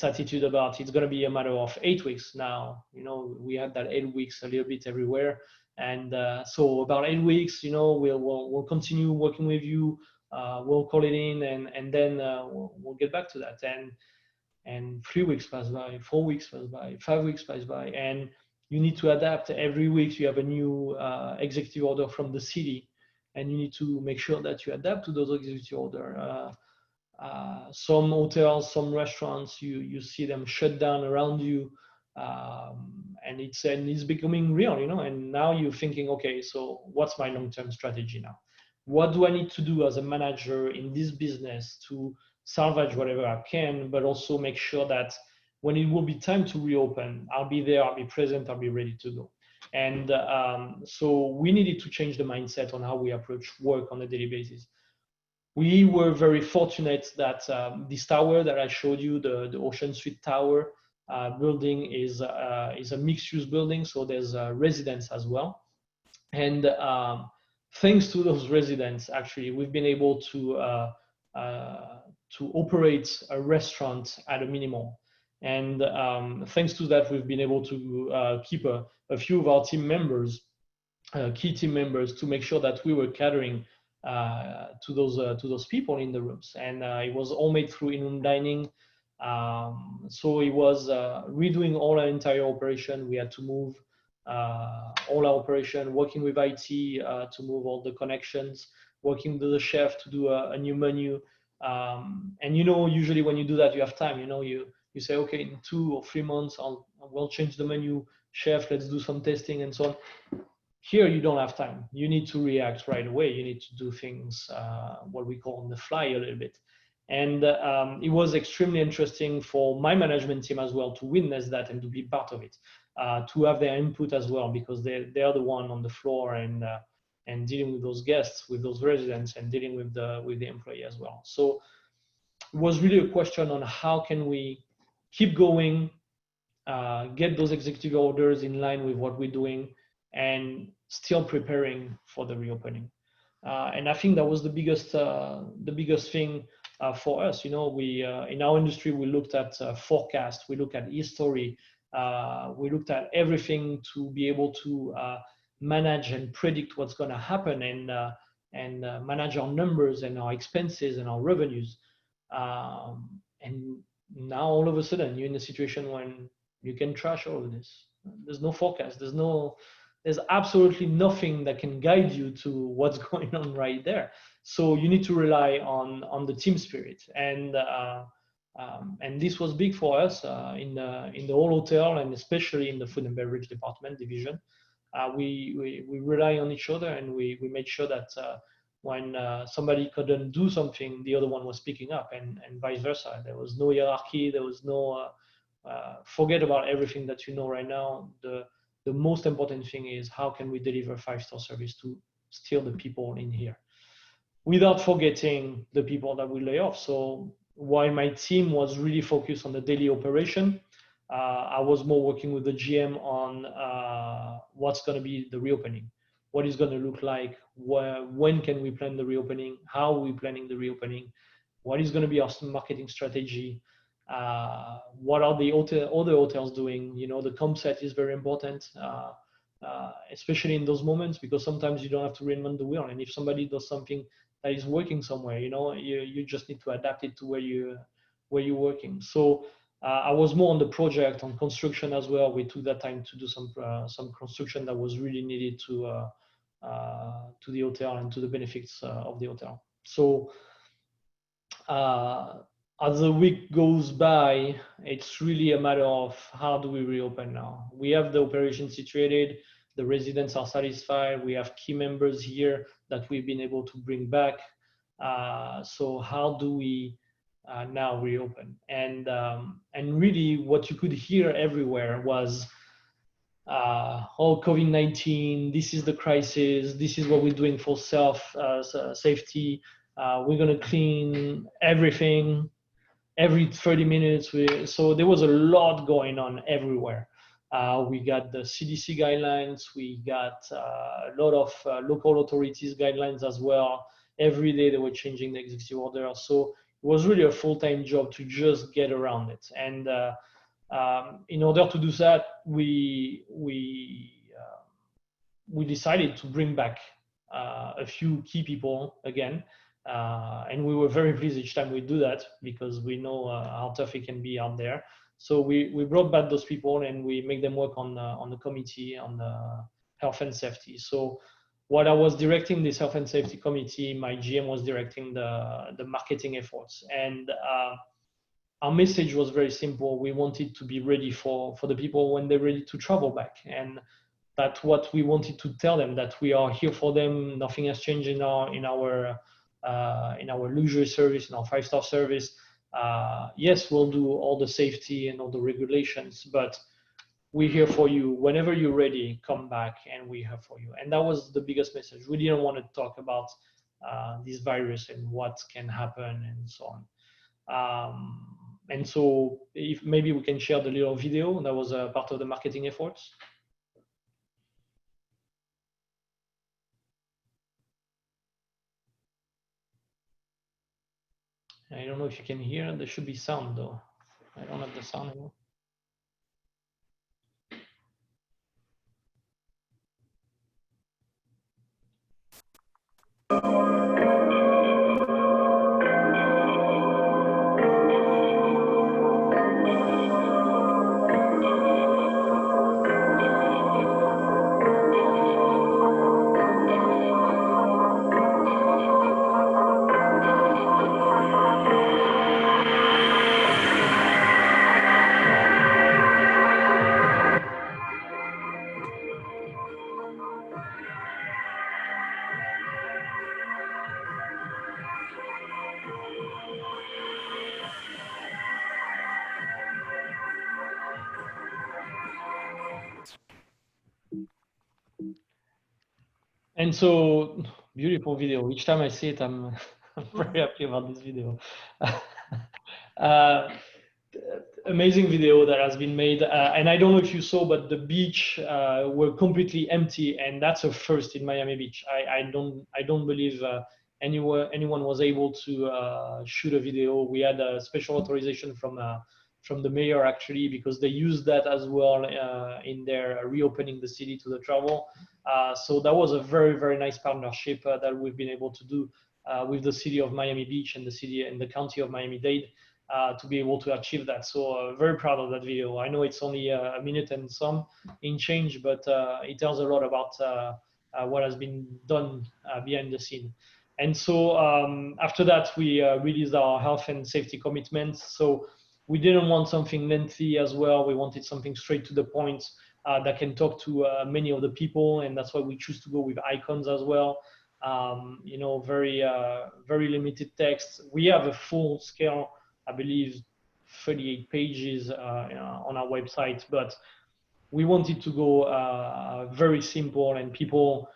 attitude about it's going to be a matter of 8 weeks now. We had that 8 weeks a little bit everywhere, and so about 8 weeks, we'll continue working with you. we'll call it in, and then we'll get back to that. And 3 weeks pass by, 4 weeks pass by, 5 weeks pass by, and you need to adapt. Every week you have a new executive order from the city, and you need to make sure that you adapt to those executive order. Some hotels, some restaurants, you see them shut down around you, and it's becoming real, and now you're thinking, okay, so what's my long-term strategy now? What do I need to do as a manager in this business to salvage whatever I can, but also make sure that when it will be time to reopen, I'll be there, I'll be present, I'll be ready to go. And so we needed to change the mindset on how we approach work on a daily basis. We were very fortunate that this tower that I showed you, the Ocean Suite Tower building, is a mixed-use building, so there's residents as well. And thanks to those residents, actually, we've been able to operate a restaurant at a minimum. And thanks to that, we've been able to keep a few of our team members, key team members, to make sure that we were catering to those people in the rooms. And it was all made through in-room dining. So it was redoing all our entire operation. We had to move all our operation, working with IT to move all the connections, working with the chef to do a new menu. And usually when you do that, you have time. You say, okay, in 2 or 3 months, we'll change the menu. Chef, let's do some testing and so on. Here, you don't have time. You need to react right away. You need to do things, what we call on the fly a little bit. And it was extremely interesting for my management team as well to witness that and to be part of it, to have their input as well, because they are the one on the floor and dealing with those guests, with those residents, and dealing with the employee as well. So it was really a question on how can we keep going, get those executive orders in line with what we're doing, and still preparing for the reopening. And I think that was the biggest thing for us. We in our industry, we looked at forecast, we looked at history, we looked at everything to be able to manage and predict what's going to happen, and manage our numbers and our expenses and our revenues. And now all of a sudden you're in a situation when you can trash all of this. There's no forecast. There's absolutely nothing that can guide you to what's going on right there. So you need to rely on the team spirit, and this was big for us in the whole hotel, and especially in the food and beverage department division. We rely on each other, and we made sure that when somebody couldn't do something, the other one was speaking up, and vice versa. There was no hierarchy. There was no forget about everything that you know right now. The most important thing is how can we deliver 5-star service to still the people in here, without forgetting the people that we lay off. So while my team was really focused on the daily operation, I was more working with the GM on what's going to be the reopening, what is going to look like, when can we plan the reopening, how are we planning the reopening, what is going to be our marketing strategy, what are the other hotels doing. The comp set is very important, especially in those moments, because sometimes you don't have to reinvent the wheel. And if somebody does something that is working somewhere, you just need to adapt it to where you're working. So I was more on the project, on construction as well. We took that time to do some construction that was really needed to the hotel and to the benefits of the hotel. So as the week goes by, it's really a matter of how do we reopen now. We have the operation situated, the residents are satisfied, we have key members here that we've been able to bring back. So how do we now reopen? And really what you could hear everywhere was, COVID-19, this is the crisis, this is what we're doing for safety, we're gonna clean everything every 30 minutes. So there was a lot going on everywhere. We got the CDC guidelines, we got a lot of local authorities guidelines as well. Every day they were changing the executive order. So it was really a full-time job to just get around it. And in order to do that, we decided to bring back a few key people again. And we were very pleased each time we do that because we know how tough it can be out there. So we brought back those people and we make them work on the committee on the health and safety. So while I was directing this health and safety committee, my GM was directing the marketing efforts. And our message was very simple. We wanted to be ready for the people when they're ready to travel back. And that's what we wanted to tell them, that we are here for them. Nothing has changed in our luxury service, in our 5-star service. Yes, we'll do all the safety and all the regulations, but we're here for you. Whenever you're ready, come back and we're here for you. And that was the biggest message. We didn't want to talk about this virus and what can happen and so on. And so if maybe we can share the little video that was a part of the marketing efforts. I don't know if you can hear, there should be sound though. I don't have the sound anymore. And so, beautiful video. Each time I see it, I'm very happy about this video. Amazing video that has been made. And I don't know if you saw, but the beach were completely empty, and that's a first in Miami Beach. I don't believe anyone was able to shoot a video. We had a special authorization from the mayor actually, because they used that as well in their reopening the city to the travel. So that was a very, very nice partnership that we've been able to do with the city of Miami Beach and the city and the county of Miami-Dade to be able to achieve that. So very proud of that video. I know it's only a minute and some in change, but it tells a lot about what has been done behind the scene. And so after that, we released our health and safety commitments. So we didn't want something lengthy as well. We wanted something straight to the point that can talk to many of the people, and that's why we choose to go with icons as well. You know, very limited text. We have a full scale, I believe, 38 pages on our website, but we wanted to go very simple and people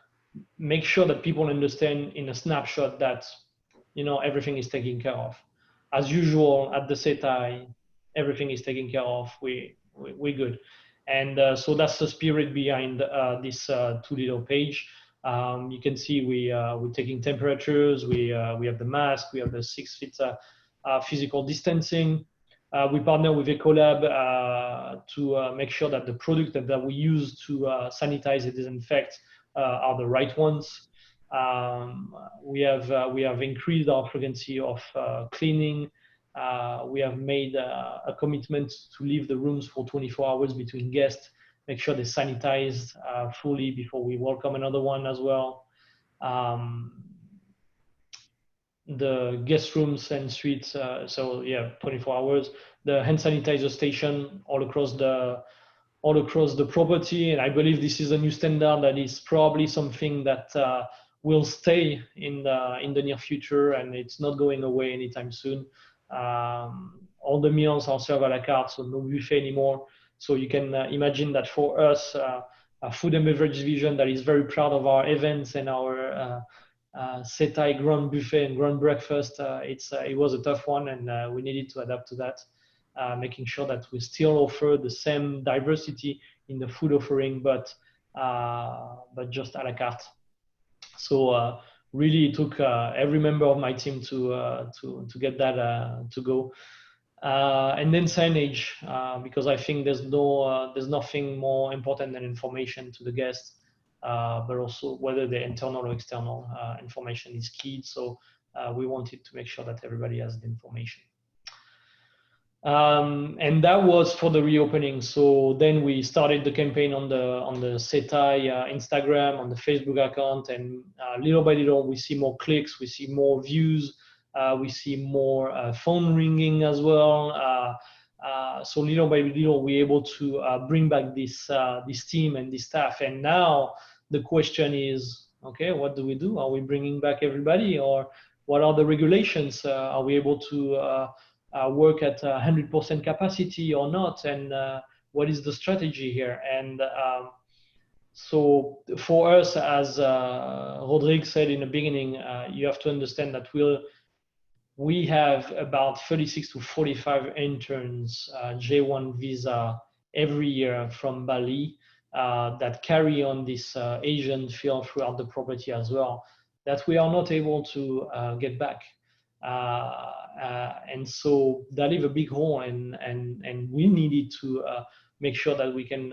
make sure that people understand in a snapshot that, you know, everything is taken care of. As usual at the Setai, everything is taken care of. We're good. And so that's the spirit behind this two little page. You can see we're taking temperatures. We have the mask. We have the 6 feet physical distancing. We partner with Ecolab to make sure that the product that we use to sanitize and disinfect are the right ones. We have increased our frequency of cleaning. We have made a commitment to leave the rooms for 24 hours between guests, make sure they're sanitized fully before we welcome another one as well. The guest rooms and suites, so yeah, 24 hours. The hand sanitizer station all across the property, and I believe this is a new standard that is probably something that will stay in the near future, and it's not going away anytime soon. All the meals are served a la carte, so no buffet anymore. So you can imagine that for us, a food and beverage division that is very proud of our events and our Setai Grand Buffet and Grand Breakfast, it was a tough one, and we needed to adapt to that, making sure that we still offer the same diversity in the food offering, but just a la carte. So really it took every member of my team to get that to go. And then signage, because I think there's nothing more important than information to the guests, but also whether they're internal or external, information is key. So we wanted to make sure that everybody has the information. And that was for the reopening. So then we started the campaign on the Setai Instagram, on the Facebook account, and little by little we see more clicks, we see more views, we see more phone ringing as well. So little by little we're able to bring back this team and this staff. And now the question is, okay, what do we do? Are we bringing back everybody, or what are the regulations? Are we able to work at 100% capacity or not, and what is the strategy here? And so for us, as Rodrigue said in the beginning, you have to understand that we have about 36 to 45 interns, J1 visa every year from Bali that carry on this Asian feel throughout the property as well, that we are not able to get back. And so that leave a big hole, and we needed to make sure that we can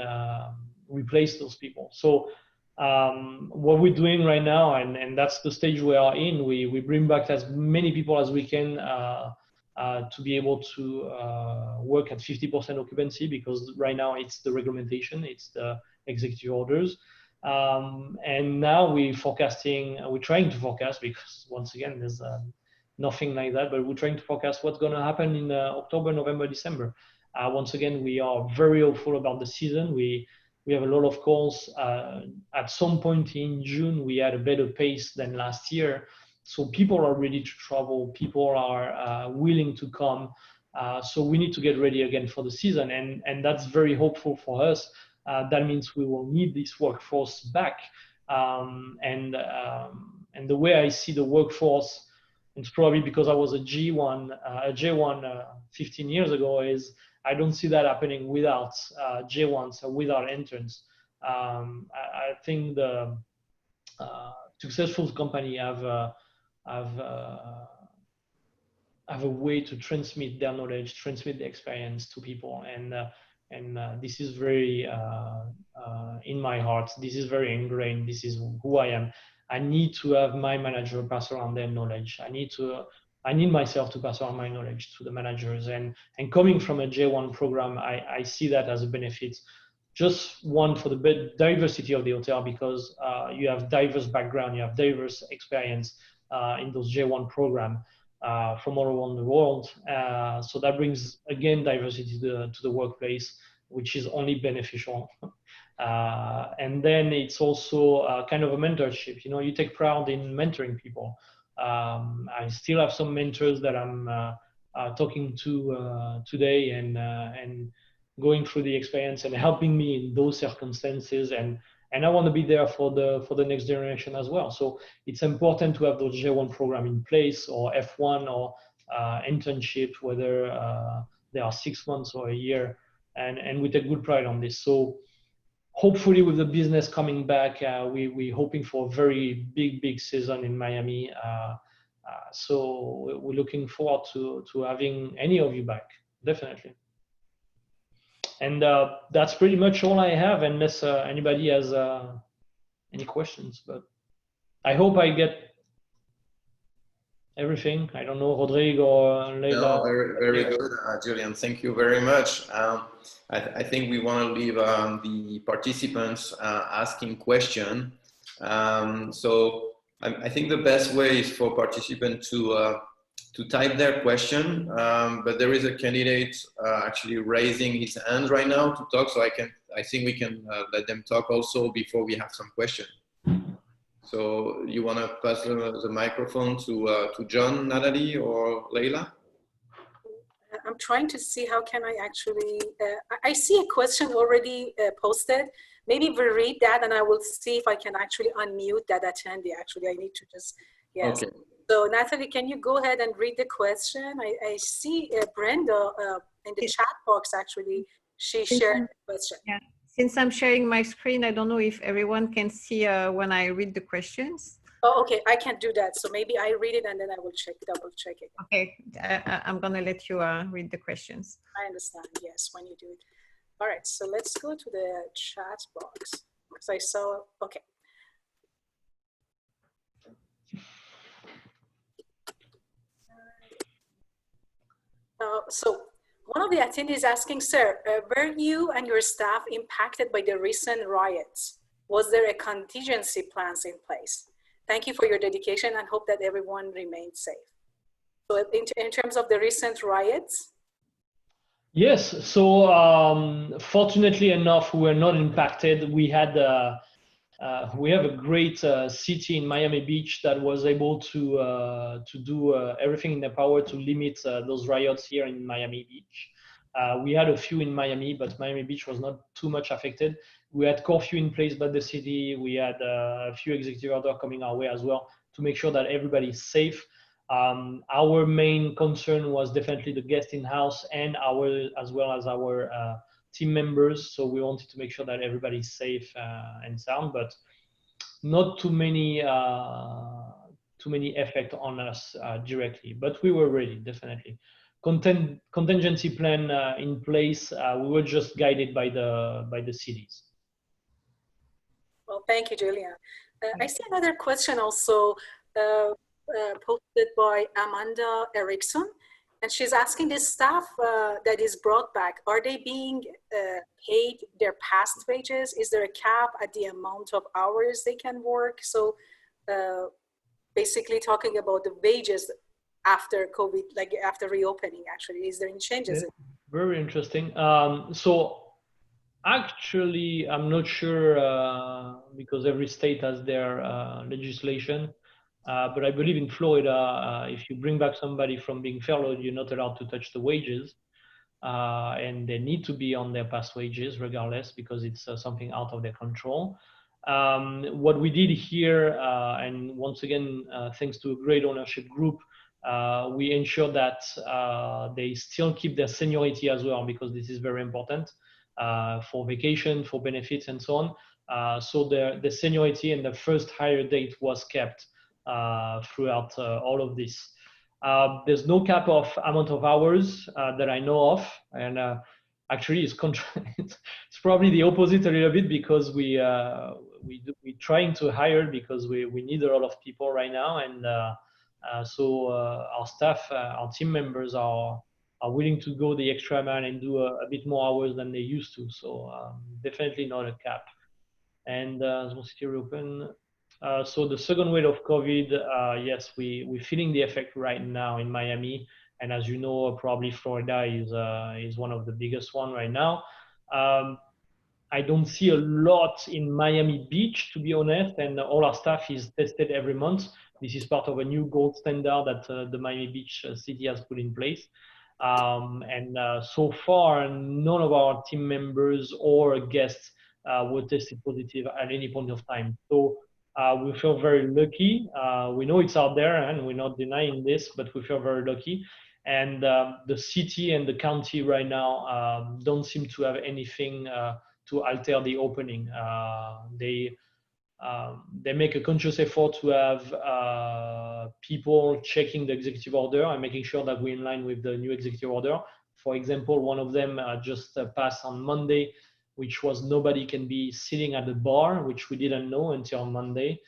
replace those people. So what we're doing right now, and that's the stage we are in, we bring back as many people as we can to be able to work at 50% occupancy, because right now it's the regulation, it's the executive orders. And now we're trying to forecast, because once again, there's nothing like that, but we're trying to forecast what's going to happen in October, November, December. Once again, we are very hopeful about the season. We have a lot of calls. At some point in June, we had a better pace than last year. So people are ready to travel. People are willing to come. So we need to get ready again for the season. And that's very hopeful for us. That means we will need this workforce back. And the way I see the workforce, it's probably because I was a J1 15 years ago, is I don't see that happening without J1s or without interns. I think the successful company have a way to transmit their knowledge, transmit the experience to people, and this is very in my heart. This is very ingrained. This is who I am. I need to have my manager pass around their knowledge. I need myself to pass on my knowledge to the managers. And coming from a J1 program, I see that as a benefit. Just one, for the diversity of the hotel, because you have diverse background, you have diverse experience in those J1 program from all around the world. So that brings, again, diversity to the workplace, which is only beneficial. And then it's also kind of a mentorship. You know, you take pride in mentoring people. I still have some mentors that I'm talking to today, and going through the experience and helping me in those circumstances, and I want to be there for the next generation as well. So it's important to have those J1 program in place, or F1, or internship, whether they are 6 months or a year, and we take good pride on this. So hopefully, with the business coming back, we're hoping for a very big season in Miami. So we're looking forward to having any of you back, definitely. And that's pretty much all I have, unless anybody has any questions. But I hope I get everything. I don't know, Rodrigue or Leila. No, very good, Julien. Thank you very much. I think we want to leave the participants asking questions. So I think the best way is for participants to type their question. But there is a candidate actually raising his hand right now to talk. So I think we can let them talk also before we have some questions. So you want to pass the microphone to John, Natalie, or Leila? I'm trying to see how can I actually, I see a question already posted. Maybe we'll read that, and I will see if I can actually unmute that attendee. Actually, I need to just, yes. Okay. So Natalie, can you go ahead and read the question? I see Brenda in the chat box, actually, she shared the question. Yeah. Since I'm sharing my screen, I don't know if everyone can see when I read the questions. Oh, okay, I can't do that. So maybe I read it and then I will double check it. Okay, I'm gonna let you read the questions. I understand, yes, when you do it. All right, so let's go to the chat box, because I saw, okay. So one of the attendees is asking, sir, were you and your staff impacted by the recent riots? Was there a contingency plans in place? Thank you for your dedication and hope that everyone remains safe. So in terms of the recent riots? Yes, so fortunately enough, we were not impacted. We have a great city in Miami Beach that was able to do everything in their power to limit those riots here in Miami Beach. We had a few in Miami, but Miami Beach was not too much affected. We had curfew in place by the city. We had a few executive orders coming our way as well to make sure that everybody is safe. Our main concern was definitely the guest in house and as well as our team members. So we wanted to make sure that everybody is safe and sound, but not too many effect on us directly. But we were ready, definitely. Contingency plan in place. We were just guided by the cities. Well, thank you, Julien. I see another question also posted by Amanda Erickson, and she's asking the staff that is brought back, are they being paid their past wages? Is there a cap at the amount of hours they can work? So basically talking about the wages after COVID, like after reopening, actually, is there any changes? Yeah, very interesting. So actually, I'm not sure because every state has their legislation. But I believe in Florida, if you bring back somebody from being furloughed, you're not allowed to touch the wages. And they need to be on their past wages regardless because it's something out of their control. What we did here, and once again, thanks to a great ownership group, we ensure that they still keep their seniority as well because this is very important for vacation, for benefits and so on. So the seniority and the first hire date was kept throughout all of this. There's no cap of amount of hours that I know of, and actually it's probably the opposite a little bit because we're trying to hire because we need a lot of people right now, and so our staff, our team members are willing to go the extra mile and do a bit more hours than they used to. So definitely not a cap. And small city reopen. So the second wave of COVID, yes, we're feeling the effect right now in Miami, and as you know, probably Florida is one of the biggest one right now. I don't see a lot in Miami Beach, to be honest, and all our staff is tested every month. This is part of a new gold standard that the Miami Beach city has put in place. And so far, none of our team members or guests were tested positive at any point of time. So we feel very lucky. We know it's out there and we're not denying this, but we feel very lucky. And the city and the county right now don't seem to have anything to alter the opening. They make a conscious effort to have people checking the executive order and making sure that we're in line with the new executive order. For example, one of them just passed on Monday, which was nobody can be sitting at the bar, which we didn't know until Monday.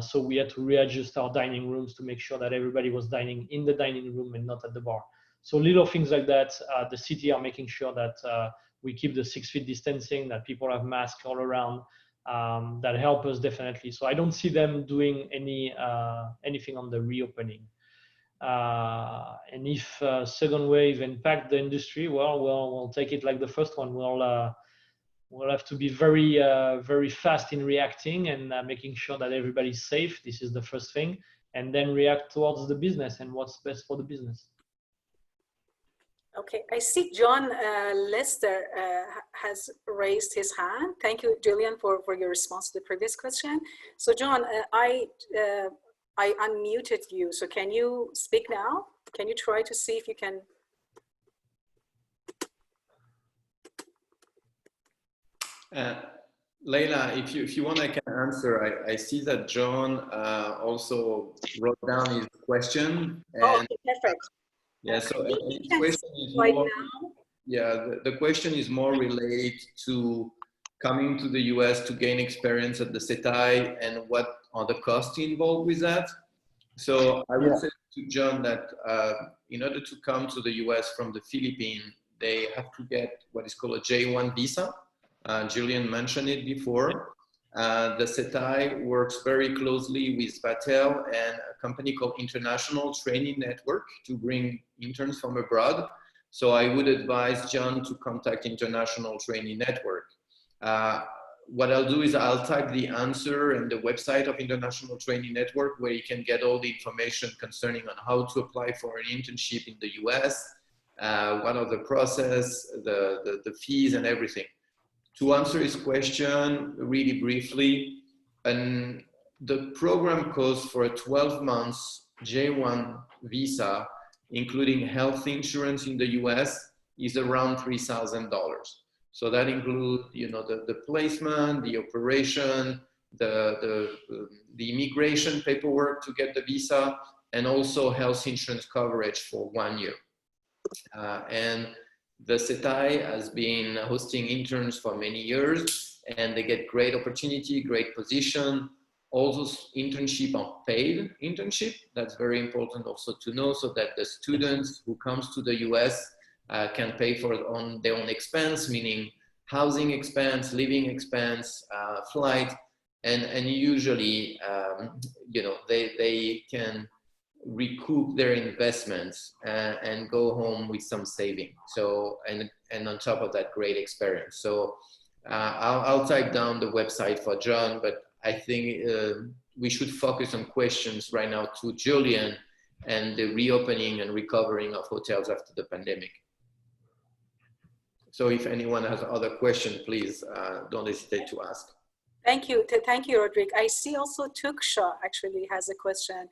So we had to readjust our dining rooms to make sure that everybody was dining in the dining room and not at the bar. So little things like that, the city are making sure that we keep the 6 feet distancing, that people have masks all around. That help us definitely. So I don't see them doing anything on the reopening. And if second wave impact the industry, well, we'll take it like the first one. We'll have to be very, very fast in reacting and making sure that everybody's safe. This is the first thing, and then react towards the business and what's best for the business. Okay, I see John Lester has raised his hand. Thank you, Julien, for your response to the previous question. So John, I unmuted you. So can you speak now? Can you try to see if you can? Leila, if you want, I can answer. I see that John also wrote down his question. And, oh, okay, perfect. Yeah, so his question is more, the question is more related to coming to the US to gain experience at the Setai and what are the costs involved with that. So I would say to John that in order to come to the US from the Philippines, they have to get what is called a J1 visa. Julien mentioned it before. The Setai works very closely with Vatel and a company called International Training Network to bring interns from abroad. So I would advise John to contact International Training Network. What I'll do is I'll type the answer and the website of International Training Network where you can get all the information concerning on how to apply for an internship in the US, what are the process, the fees and everything. To answer his question really briefly, and the program calls for a 12 months J1 visa, including health insurance in the US, is around $3,000. So that includes, you know, the placement, the operation, the immigration paperwork to get the visa, and also health insurance coverage for 1 year. And the Setai has been hosting interns for many years, and they get great opportunity, great position. All those internship are paid internship. That's very important also to know, so that the students who comes to the US can pay for it on their own expense, meaning housing expense, living expense, flight, and usually, you know, they can recoup their investments and go home with some saving. So, and on top of that, great experience. So I'll type down the website for John, but I think we should focus on questions right now to Julien and the reopening and recovering of hotels after the pandemic. So if anyone has other questions, please don't hesitate to ask. Thank you. Thank you, Rodrigue. I see also Tuksha actually has a question.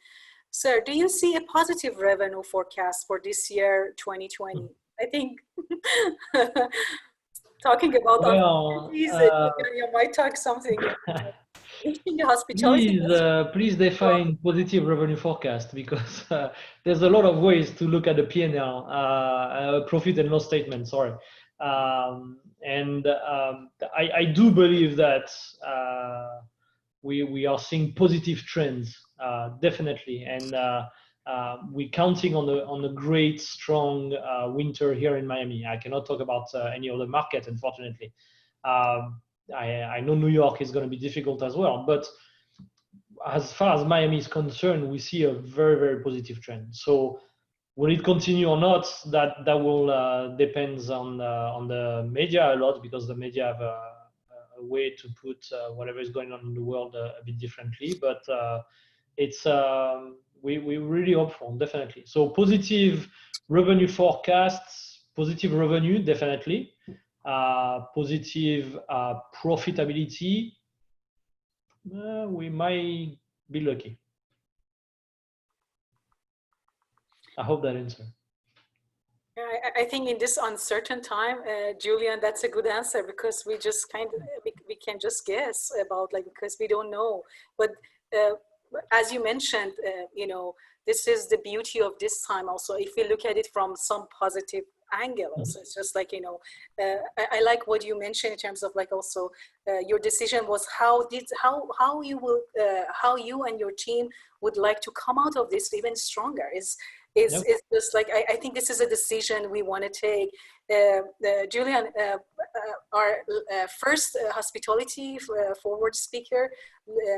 Sir, do you see a positive revenue forecast for this year, 2020? I think talking about you might talk something. In the hospitality. Please define positive revenue forecast, because there's a lot of ways to look at the P&L, profit and loss statement. Sorry, I do believe that we are seeing positive trends, definitely, and we're counting on a great, strong winter here in Miami. I cannot talk about any other market, unfortunately. I know New York is going to be difficult as well, but as far as Miami is concerned, we see a very, very positive trend. So will it continue or not? That will depends on the media a lot, because the media have a way to put whatever is going on in the world a bit differently. But it's we really hope for, definitely. So positive revenue forecasts, positive revenue, definitely. Positive profitability, we might be lucky. I hope that answers. Yeah, I think in this uncertain time, Julien, that's a good answer, because we just we can just guess about, like, because we don't know. But as you mentioned, you know, this is the beauty of this time also, if we look at it from some positive angle also. It's just like, you know, I like what you mentioned in terms of, like, also your decision was how you and your team would like to come out of this even stronger. It's just like, I think this is a decision we want to take. Julien, our first hospitality forward speaker,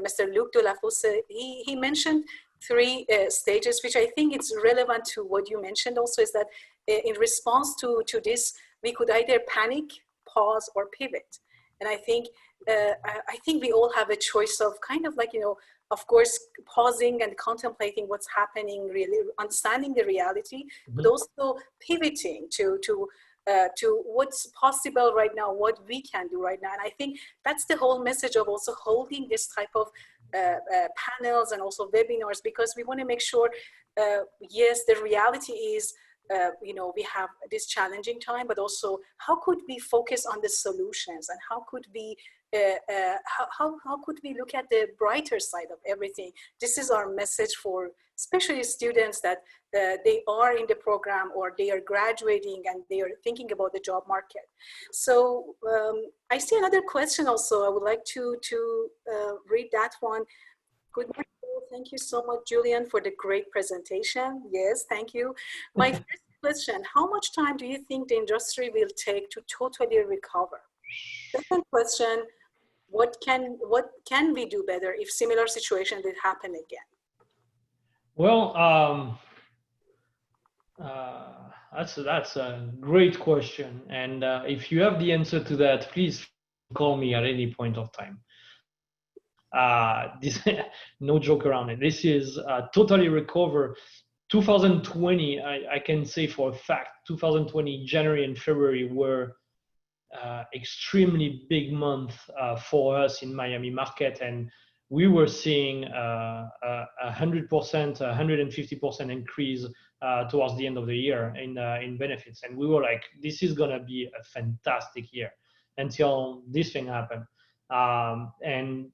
Mr. Luc de la Fosse, he mentioned 3 stages, which I think it's relevant to what you mentioned also, is that in response to this, we could either panic, pause, or pivot. And I think we all have a choice of kind of, like, you know, of course, pausing and contemplating what's happening, really understanding the reality, but also pivoting to what's possible right now, what we can do right now. And I think that's the whole message of also holding this type of panels and also webinars, because we want to make sure, yes, the reality is, you know, we have this challenging time, but also how could we focus on the solutions, and how could we how could we look at the brighter side of everything? This is our message for especially students that they are in the program, or they are graduating and they are thinking about the job market. So I see another question also. I would like to read that one. Good morning. Thank you so much, Julien, for the great presentation. Yes, thank you. My first question, how much time do you think the industry will take to totally recover? Second question, what can we do better if similar situation did happen again? Well, that's a great question. And if you have the answer to that, please call me at any point of time. This no joke around it. This is totally recover. 2020, I can say for a fact, 2020 January and February were extremely big month for us in Miami market, and we were seeing 100%, 150% increase towards the end of the year in benefits, and we were like, this is gonna be a fantastic year until this thing happened, and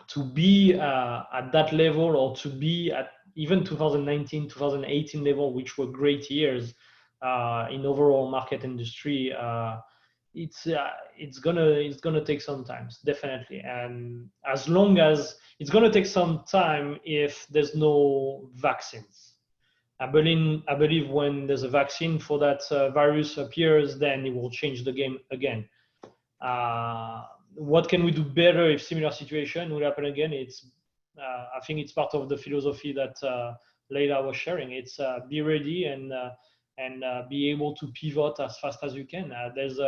to be at that level, or to be at even 2019, 2018 level, which were great years in overall market industry, it's gonna take some time, definitely. And as long as it's gonna take some time, if there's no vaccines, I believe when there's a vaccine for that virus appears, then it will change the game again. What can we do better if similar situation will happen again? It's I think it's part of the philosophy that Leila was sharing. It's be ready and be able to pivot as fast as you can. There's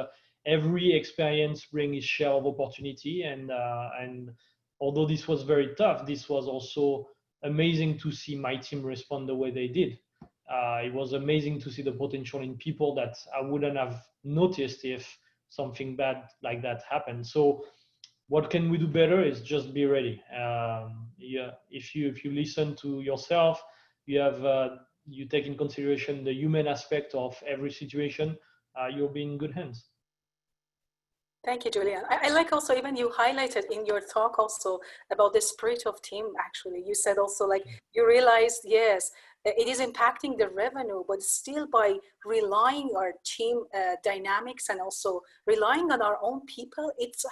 every experience brings its share of opportunity, and although this was very tough, this was also amazing to see my team respond the way they did. It was amazing to see the potential in people that I wouldn't have noticed if something bad like that happened. So what can we do better is just be ready. Yeah, if you listen to yourself, you take in consideration the human aspect of every situation, you'll be in good hands. Thank you, Julien. I like also, even you highlighted in your talk also about the spirit of team. Actually, you said also, like, you realized, yes, it is impacting the revenue, but still by relying our team dynamics and also relying on our own people, it's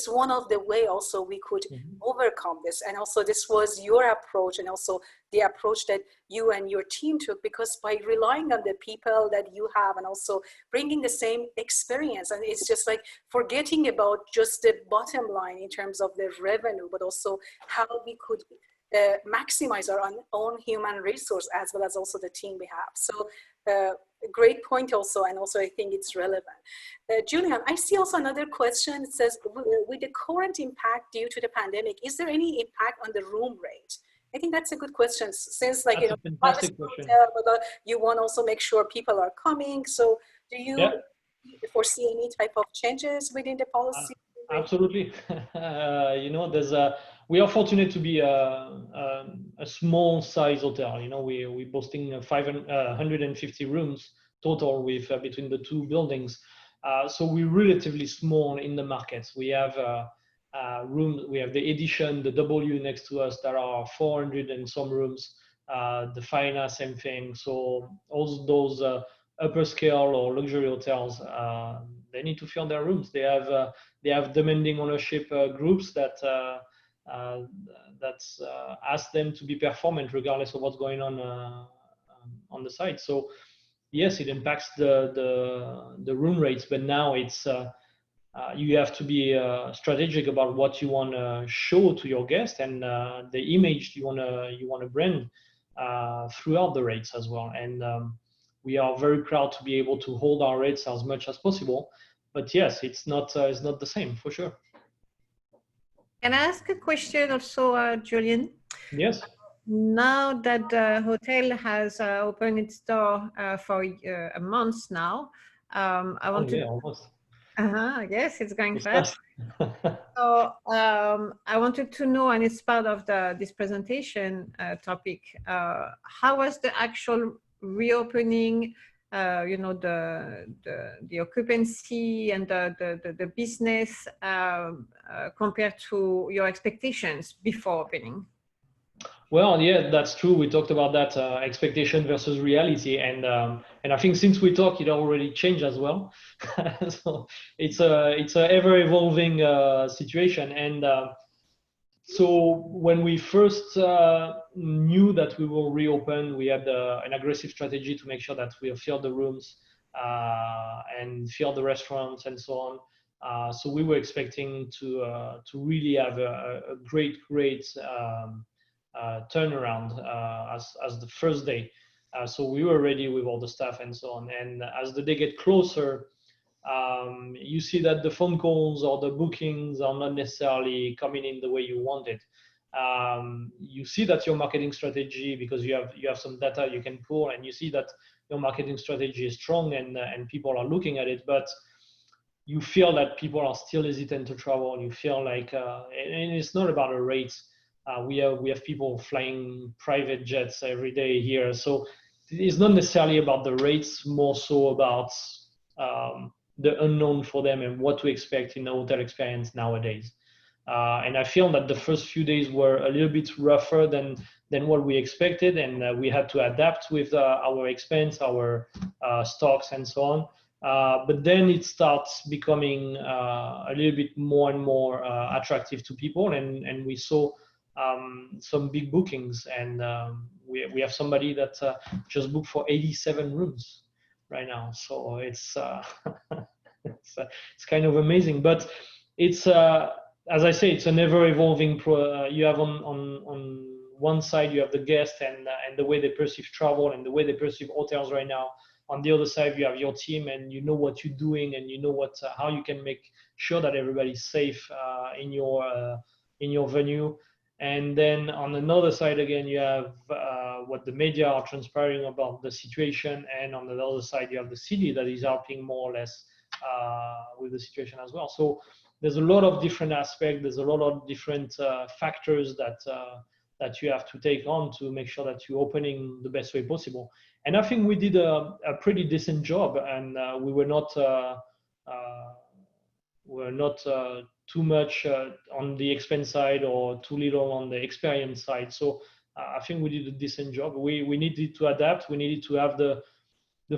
one of the way also we could overcome this. And also this was your approach, and also the approach that you and your team took, because by relying on the people that you have and also bringing the same experience, and it's just like forgetting about just the bottom line in terms of the revenue, but also how we could maximize our own human resource as well as also the team we have. So great point also, and also I think it's relevant. Julien, I see also another question. It says, with the current impact due to the pandemic, is there any impact on the room rate? I think that's a good question, since, like, that's, you know, fantastic question. But you want to also make sure people are coming. So do you foresee any type of changes within the policy? Absolutely. You know, we are fortunate to be a small size hotel. You know, we're boasting 150 rooms total with between the two buildings. So we're relatively small in the markets. We have rooms. We have the Edition, the W next to us. There are 400 and some rooms. The Faena, same thing. So all those upper scale or luxury hotels, they need to fill their rooms. They have demanding ownership groups that ask them to be performant regardless of what's going on the site. So yes, it impacts the room rates, but now it's you have to be strategic about what you want to show to your guests, and the image you want to brand throughout the rates as well. And we are very proud to be able to hold our rates as much as possible. But yes, it's not the same, for sure. Can I ask a question also, Julien? Yes. Now that the hotel has opened its door for a month now, I want to. Almost. Yes, it's going fast. So I wanted to know, and it's part of this presentation topic, how was the actual reopening? You know, the occupancy and the business compared to your expectations before opening? Well, yeah, that's true. We talked about that expectation versus reality, and I think since we talked, it already changed as well. So it's a ever evolving situation, and So when we first knew that we will reopen, we had an aggressive strategy to make sure that we fill the rooms and fill the restaurants and so on. So we were expecting to really have a great turnaround as the first day. So we were ready with all the staff and so on. And as the day get closer, you see that the phone calls or the bookings are not necessarily coming in the way you wanted. You see that your marketing strategy, because you have some data you can pull, and you see that your marketing strategy is strong and people are looking at it, but you feel that people are still hesitant to travel. You feel like, and it's not about the rates. We have people flying private jets every day here, so it's not necessarily about the rates, more so about the unknown for them and what to expect in the hotel experience nowadays. And I feel that the first few days were a little bit rougher than what we expected, and we had to adapt with our expense, our stocks, and so on. But then it starts becoming a little bit more and more attractive to people, and we saw some big bookings, and we have somebody that just booked for 87 rooms right now. So it's it's kind of amazing, but it's as I say, it's an ever evolving. You have on one side you have the guest and the way they perceive travel and the way they perceive hotels right now. On the other side, you have your team, and you know what you're doing, and you know what how you can make sure that everybody's safe in your venue. And then on another side again, you have what the media are transpiring about the situation, and on the other side, you have the city that is helping more or less with the situation as well. So there's a lot of different aspects. There's a lot of different factors that you have to take on to make sure that you're opening the best way possible. And I think we did a pretty decent job, and we were not too much on the expense side or too little on the experience side. So I think we did a decent job. We needed to adapt. We needed to have the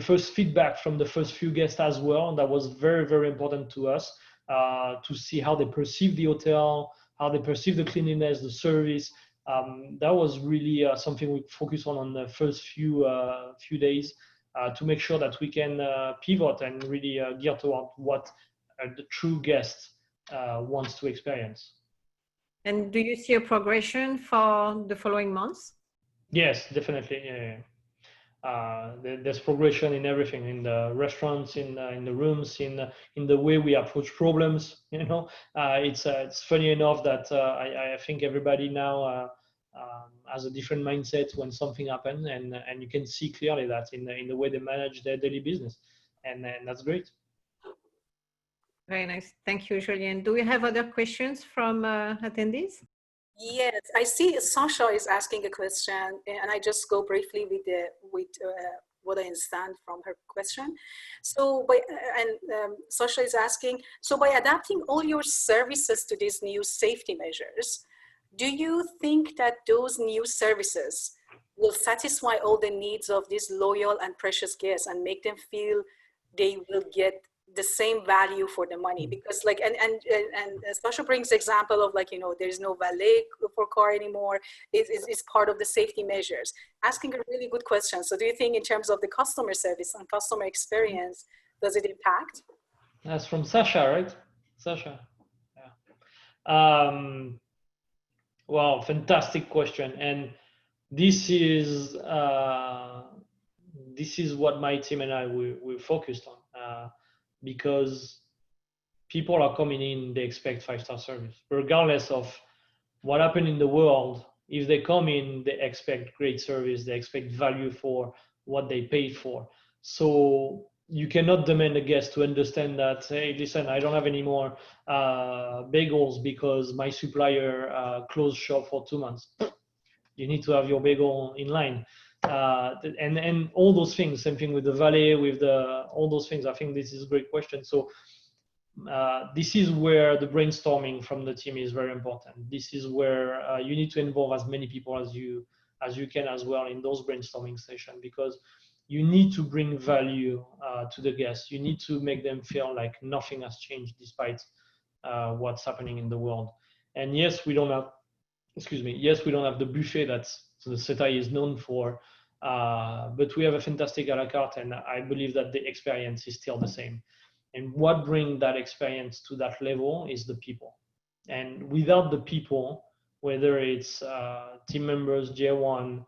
first feedback from the first few guests as well. And that was very, very important to us to see how they perceive the hotel, how they perceive the cleanliness, the service. That was really something we focused on the first few days to make sure that we can pivot and really gear toward what the true guest wants to experience. And do you see a progression for the following months? Yes, definitely. Yeah. There's progression in everything, in the restaurants, in the rooms, in the way we approach problems. It's funny enough that I think everybody now has a different mindset when something happens, and you can see clearly that in the way they manage their daily business, and that's great. Very nice. Thank you, Julien. Do we have other questions from attendees? Yes, I see Sasha is asking a question, and I just go briefly with what I understand from her question. So, Sasha is asking, so by adapting all your services to these new safety measures, do you think that those new services will satisfy all the needs of these loyal and precious guests and make them feel they will get the same value for the money? Because and Sasha brings example of there's no valet for car anymore. It's part of the safety measures. Asking a really good question. So do you think in terms of the customer service and customer experience, does it impact? That's from Sasha, right? Sasha. Yeah. Wow, fantastic question. And this is what my team and I we focused on. Because people are coming in, they expect 5-star service. Regardless of what happened in the world, if they come in, they expect great service, they expect value for what they paid for. So you cannot demand a guest to understand that, hey, listen, I don't have any more bagels because my supplier closed shop for 2 months. You need to have your bagel in line. And all those things, same thing with the valet, with all those things. I think this is a great question. So this is where the brainstorming from the team is very important. This is where you need to involve as many people as you can as well in those brainstorming sessions, because you need to bring value to the guests. You need to make them feel like nothing has changed despite what's happening in the world. And yes, we don't have excuse me, yes, we don't have the buffet that the Setai is known for, but we have a fantastic a la carte, and I believe that the experience is still the same. And what brings that experience to that level is the people. And without the people, whether it's team members, J1,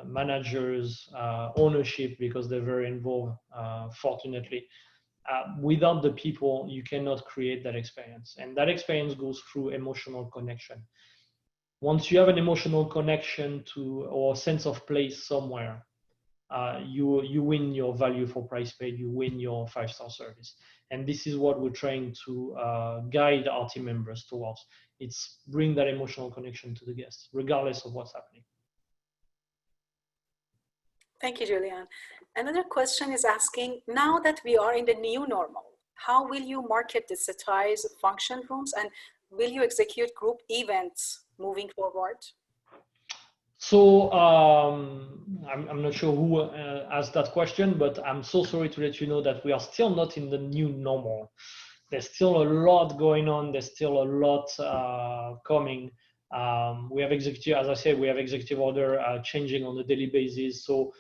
managers, ownership, because they're very involved, fortunately, without the people, you cannot create that experience. And that experience goes through emotional connection. Once you have an emotional connection to or sense of place somewhere, you win your value for price paid, you win your 5-star service. And this is what we're trying to guide our team members towards. It's bring that emotional connection to the guests, regardless of what's happening. Thank you, Julien. Another question is asking, now that we are in the new normal, how will you market the Setai's function rooms, and will you execute group events moving forward? So I'm not sure who asked that question, but I'm so sorry to let you know that we are still not in the new normal. There's still a lot going on. There's still a lot coming. We have executive, as I said, we have executive order changing on a daily basis. So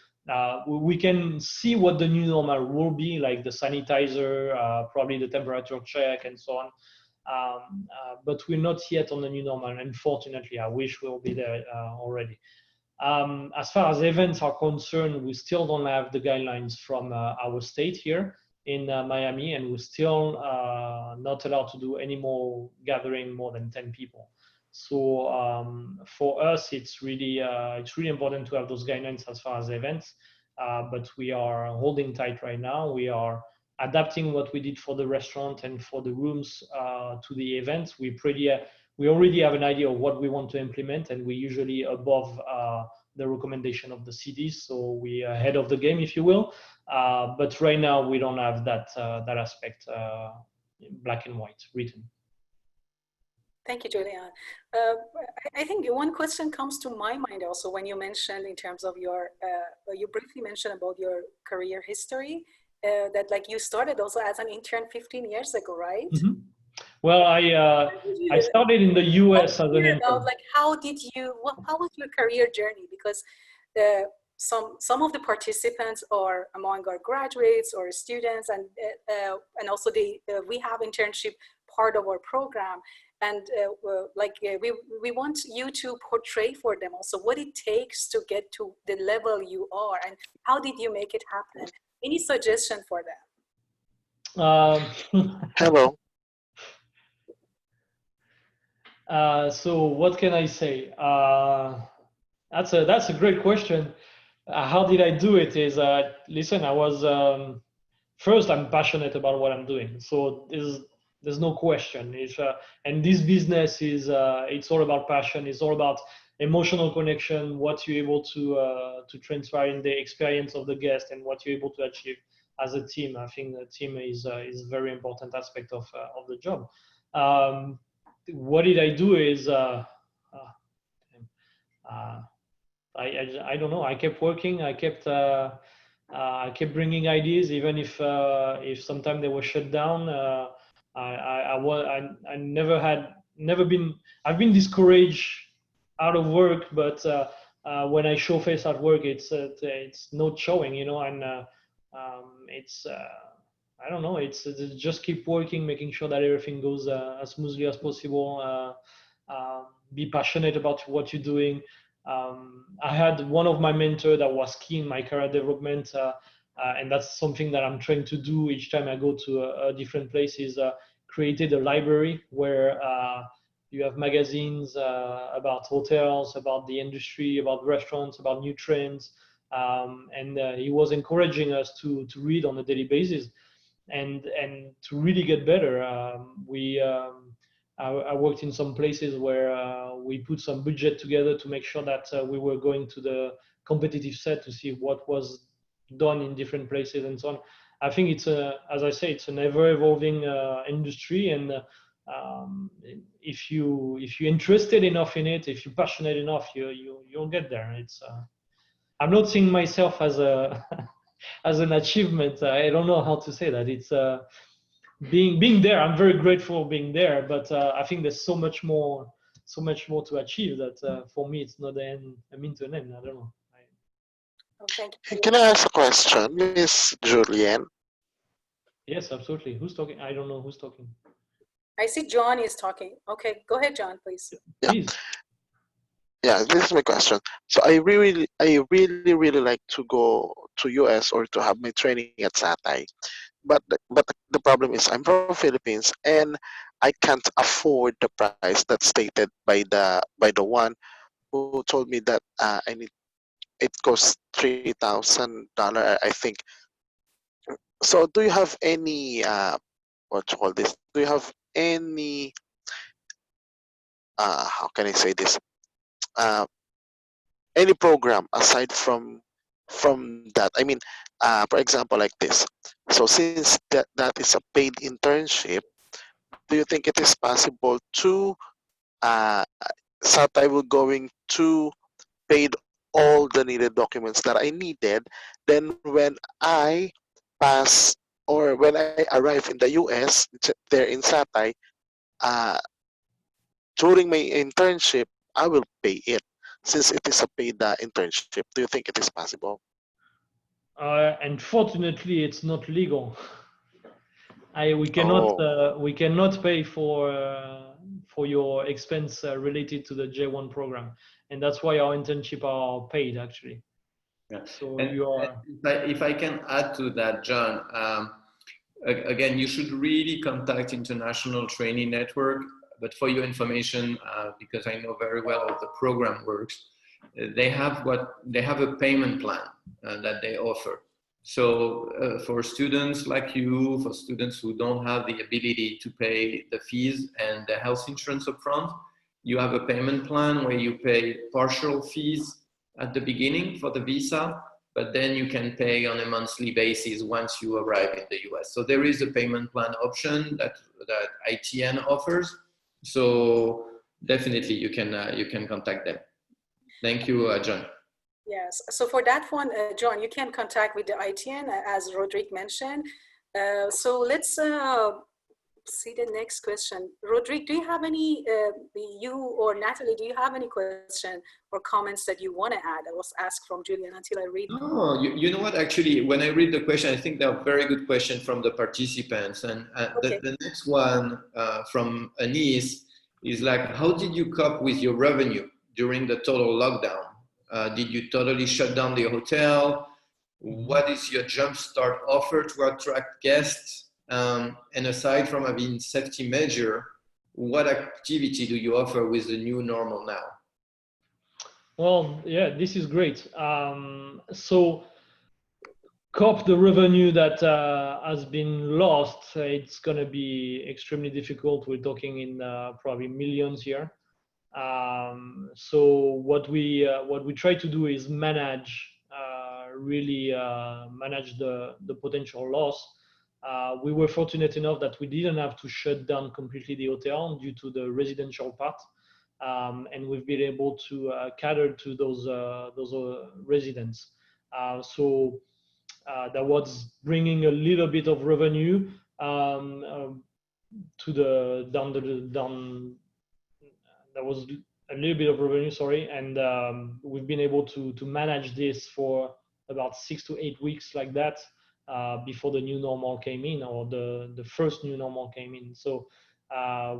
we can see what the new normal will be, like the sanitizer, probably the temperature check and so on. But we're not yet on the new normal. Unfortunately, I wish we'll be there already. As far as events are concerned, we still don't have the guidelines from our state here in Miami, and we're still not allowed to do any more gathering more than 10 people. So for us, it's really important to have those guidelines as far as events, but we are holding tight right now. We are adapting what we did for the restaurant and for the rooms to the events. We already have an idea of what we want to implement, and we're usually above the recommendation of the CDs, so we are ahead of the game, if you will. But right now, we don't have that aspect black and white written. Thank you, Julien. I think one question comes to my mind also when you mentioned in terms of your, you briefly mentioned about your career history, that like you started also as an intern 15 years ago, right? Mm-hmm. Well, I started in the US as an intern. Like how was your career journey? Because some of the participants are among our graduates or students, and also we have internship part of our program. And we want you to portray for them also what it takes to get to the level you are, and how did you make it happen? Any suggestion for them? Hello. So what can I say? That's a great question. How did I do it? Is listen, I was first, I'm passionate about what I'm doing, so there's no question. And this business is it's all about passion. It's all about emotional connection, what you're able to transfer in the experience of the guest, and what you're able to achieve as a team. I think the team is a very important aspect of the job. What did I do is I don't know. I kept working. I kept bringing ideas, even if sometimes they were shut down. I've been discouraged out of work, but when I show face at work, it's not showing, you know, and it's I don't know, it's just keep working, making sure that everything goes as smoothly as possible. Be passionate about what you're doing. I had one of my mentors that was key in my career development, and that's something that I'm trying to do each time I go to a different place, is created a library where you have magazines about hotels, about the industry, about restaurants, about new trends, and he was encouraging us to read on a daily basis and to really get better. I worked in some places where we put some budget together to make sure that we were going to the competitive set to see what was done in different places and so on. I think it's as I say, it's an ever-evolving industry, and if you're interested enough in it, if you're passionate enough, you'll get there. It's I'm not seeing myself as a as an achievement. I don't know how to say that. It's being there. I'm very grateful being there, but I think there's so much so much more to achieve that for me it's not a mean to an end. I don't know. Oh, thank you. Can I ask a question, Miss Julien? Yes, absolutely. Who's talking? I don't know who's talking. I see John is talking. Okay, go ahead, John, please. Yeah. Please. Yeah, this is my question. So I really like to go to US or to have my training at Setai. But the problem is I'm from Philippines and I can't afford the price that's stated by the one who told me that it costs $3,000 I think. So do you have any what you call this? Do you have any how can I say this? Uh, any program aside from that? I mean, for example, like this. So since that is a paid internship, do you think it is possible to uh, Satai will going to paid all the needed documents that I needed. Then when I pass or when I arrive in the US there in Satai, uh, during my internship, I will pay it since it is a paid internship. Do you think it is possible? Unfortunately, it's not legal. Oh, We cannot pay for your expense related to the J1 program, and that's why our internship are paid actually. Yeah. So And, you and are if I can add to that, John, again, you should really contact International Training Network. But for your information, because I know very well how the program works, they have a payment plan that they offer. So for students like you, for students who don't have the ability to pay the fees and the health insurance upfront, you have a payment plan where you pay partial fees at the beginning for the visa, but then you can pay on a monthly basis once you arrive in the US. So there is a payment plan option that ITN offers. So definitely you can contact them. Thank you, John. Yes, so for that one, John, you can contact with the ITN as Rodrigue mentioned. So let's see the next question. Rodrigue, do you have any, you or Natalie, do you have any question or comments that you want to add? I was asked from Julian until I read. Oh, you know what? Actually, when I read the question, I think they're very good questions from the participants. And Okay. the next one from Anis is like, how did you cope with your revenue during the total lockdown? Did you totally shut down the hotel? What is your jumpstart offer to attract guests? And aside from having safety measure, what activity do you offer with the new normal now? well. Yeah, this is great. So cop the revenue that has been lost. It's going to be extremely difficult. We're talking in probably millions here. So what we try to do is manage manage the potential loss. We were fortunate enough that we didn't have to shut down completely the hotel due to the residential part, and we've been able to cater to those residents. So that was bringing a little bit of revenue to the down. There was a little bit of revenue, sorry, and we've been able to manage this for about 6 to 8 weeks like that before the new normal came in, or the first new normal came in. So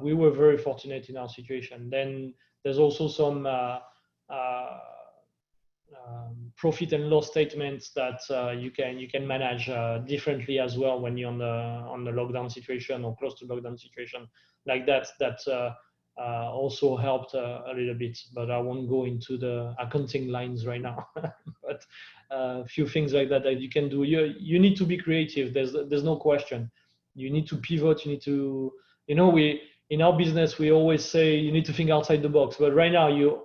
we were very fortunate in our situation. Then there's also some profit and loss statements that you can manage differently as well when you're on the lockdown situation or close to lockdown situation like that. Also helped a little bit, but I won't go into the accounting lines right now. But a few things like that you can do. You need to be creative. There's no question. You need to pivot. You need to, we in our business we always say you need to think outside the box. But right now you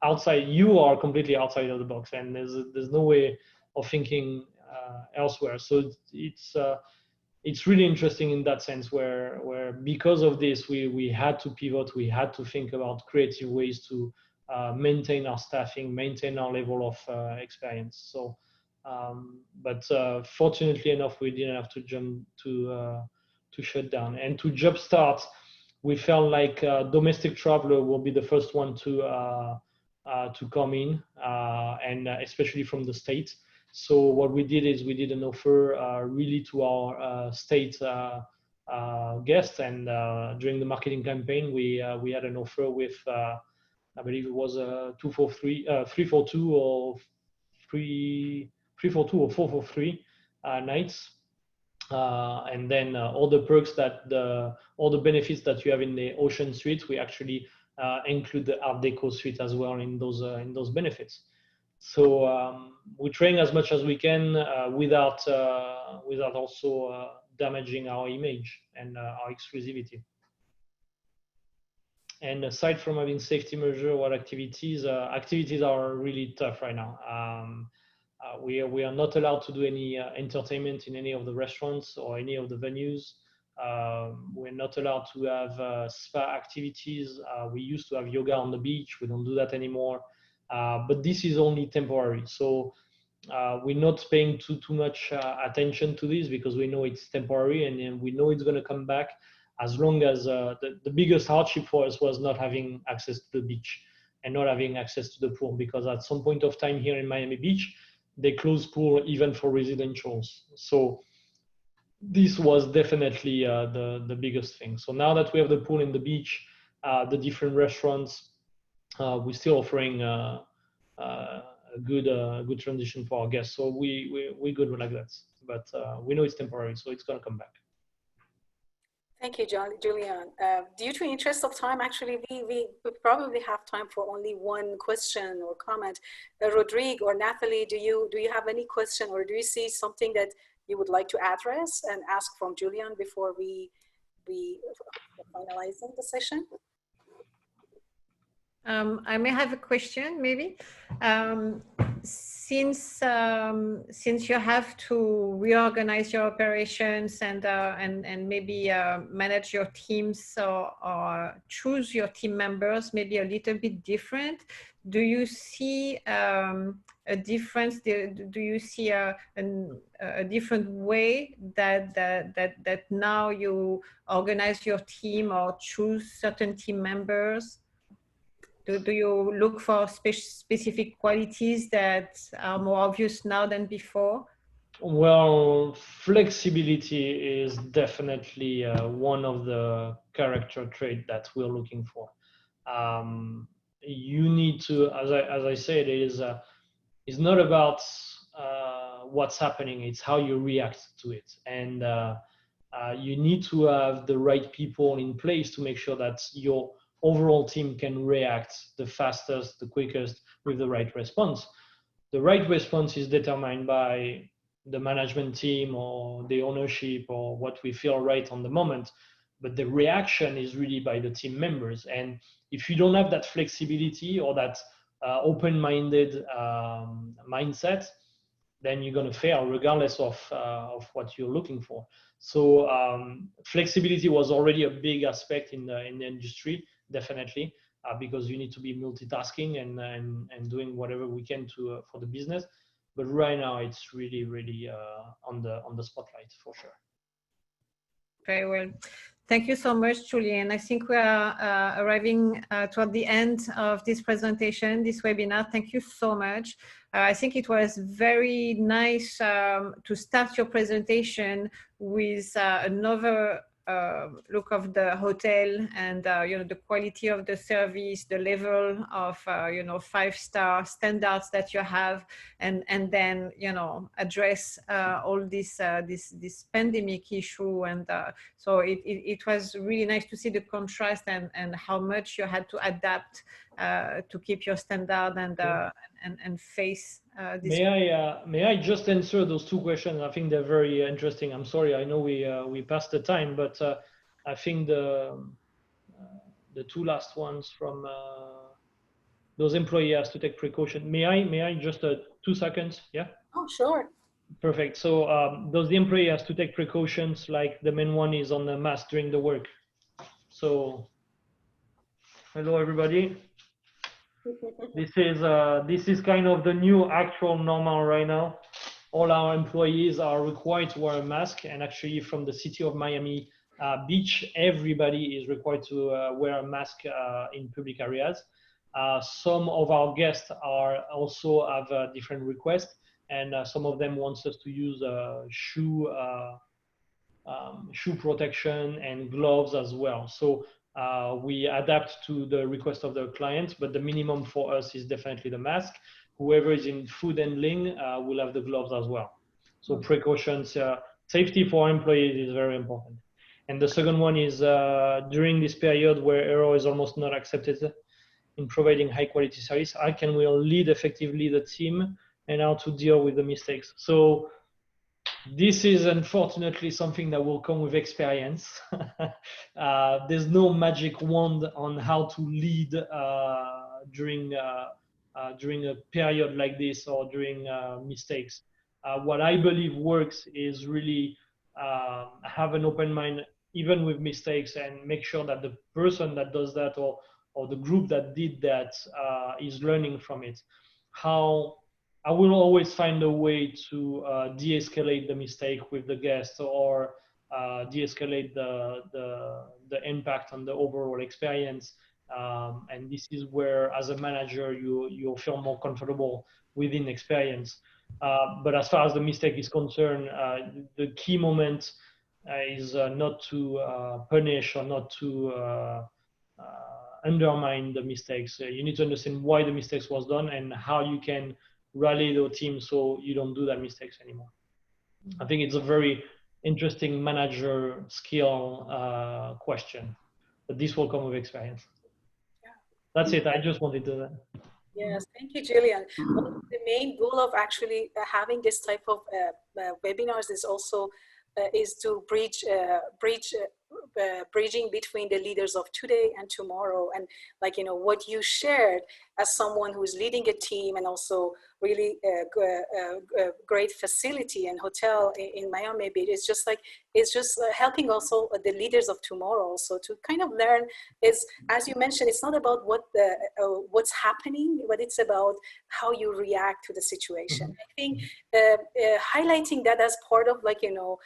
are completely outside of the box, and there's no way of thinking elsewhere. So it's really interesting in that sense where because of this we had to pivot, we had to think about creative ways to maintain our staffing, maintain our level of experience. So but fortunately enough we didn't have to jump to shut down and to jumpstart. we felt like domestic traveler will be the first one to come in, and especially from the States. So what we did is we did an offer really to our state guests, and during the marketing campaign, we had an offer with I believe it was 243, 342 or 342 or 443 nights. And then all the perks that all the benefits that you have in the Ocean Suite, we actually include the Art Deco Suite as well in those benefits. So we train as much as we can without also damaging our image and our exclusivity. And aside from having safety measure, what activities are really tough right now. We are not allowed to do any entertainment in any of the restaurants or any of the venues. We're not allowed to have spa activities. We used to have yoga on the beach. We don't do that anymore. But this is only temporary. So we're not paying too much attention to this because we know it's temporary, and then we know it's going to come back. As long as the biggest hardship for us was not having access to the beach and not having access to the pool, because at some point of time here in Miami Beach, they closed pool even for residentials. So this was definitely the biggest thing. So now that we have the pool in the beach, the different restaurants, we're still offering a good transition for our guests. So we're good like that. But we know it's temporary, so it's going to come back. Thank you, Julien. Due to interest of time, actually, we probably have time for only one question or comment. Rodrigue or Nathalie, do you have any question, or do you see something that you would like to address and ask from Julien before we finalizing the session? I may have a question, maybe. Since you have to reorganize your operations and maybe manage your teams or choose your team members maybe a little bit different, do you see a difference? Do you see a different way that now you organize your team or choose certain team members? Do you look for specific qualities that are more obvious now than before? Well, flexibility is definitely one of the character traits that we're looking for. You need to, as I said, it's not about what's happening, it's how you react to it. And you need to have the right people in place to make sure that your overall team can react the fastest, the quickest, with the right response. The right response is determined by the management team or the ownership or what we feel right on the moment. But the reaction is really by the team members. And if you don't have that flexibility or that open-minded mindset, then you're going to fail regardless of what you're looking for. So flexibility was already a big aspect in the industry, definitely, because you need to be multitasking and doing whatever we can to for the business. But right now, it's really on the spotlight for sure. Very well. Thank you so much, Julien. I think we are arriving toward the end of this presentation, this webinar. Thank you so much. I think it was very nice to start your presentation with another look of the hotel and the quality of the service, the level of 5-star standards that you have, and then address all this pandemic issue. And so it was really nice to see the contrast and how much you had to adapt to keep your standard and face this. May I just answer those two questions? I think they're very interesting. I'm sorry, I know we passed the time, but I think the two last ones from those employees has to take precaution. May I just 2 seconds? Yeah. Oh, sure. Perfect. So does the employee has to take precautions? Like the main one is on the mask during the work. So hello everybody. This is kind of the new actual normal right now. All our employees are required to wear a mask, and actually from the city of Miami, Beach, everybody is required to wear a mask in public areas. Some of our guests are also have a different request, and some of them wants us to use shoe protection and gloves as well. So we adapt to the request of the clients, but the minimum for us is definitely the mask. Whoever is in food handling will have the gloves as well. So precautions, safety for employees is very important. And the second one is during this period where error is almost not accepted in providing high quality service, how can we lead effectively the team and how to deal with the mistakes? So this is unfortunately something that will come with experience. There's no magic wand on how to lead during a period like this or during mistakes. What I believe works is really have an open mind even with mistakes, and make sure that the person that does that or the group that did that is learning from it. How I will always find a way to de-escalate the mistake with the guest, or de-escalate the impact on the overall experience. And this is where, as a manager, you'll feel more comfortable within experience. But as far as the mistake is concerned, the key moment is not to punish or not to undermine the mistakes. You need to understand why the mistakes was done and how you can rally the team so you don't do that mistakes anymore. I think it's a very interesting manager skill question, but this will come with experience. Yeah. That's it. I just wanted to. Yes, thank you, Julien. Well, the main goal of actually having this type of webinars is also is to bridging between the leaders of today and tomorrow. And like, you know, what you shared as someone who is leading a team and also really great facility and hotel in Miami Beach, it's just like, it's just helping also the leaders of tomorrow. So to kind of learn is, as you mentioned, it's not about what's happening, but it's about how you react to the situation. I think highlighting that as part of, like, you know,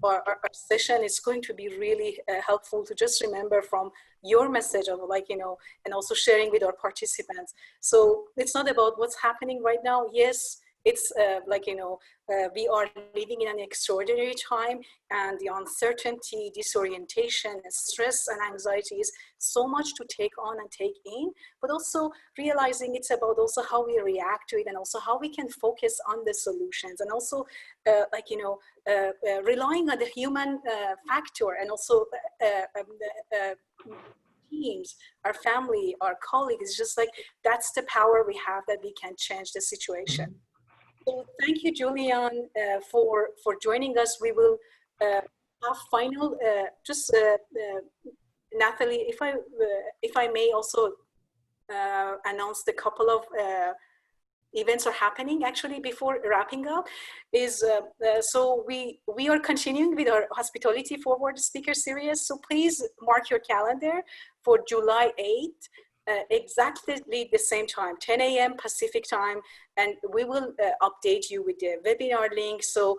our session is going to be really helpful to just remember from your message of, like, you know, and also sharing with our participants. So it's not about what's happening right now. Yes, it's like, you know, we are living in an extraordinary time, and the uncertainty, disorientation, and stress and anxiety is so much to take on and take in, but also realizing it's about also how we react to it, and also how we can focus on the solutions, and also like, you know, relying on the human factor, and also teams, our family, our colleagues. Just like, that's the power we have, that we can change the situation. So thank you, Julien, for joining us. We will have final, just Natalie, if I may also announce the couple of events are happening actually before wrapping up, is so we are continuing with our Hospitality Forward speaker series. So please mark your calendar for July 8th. Exactly the same time, 10 a.m. Pacific time, and we will update you with the webinar link. So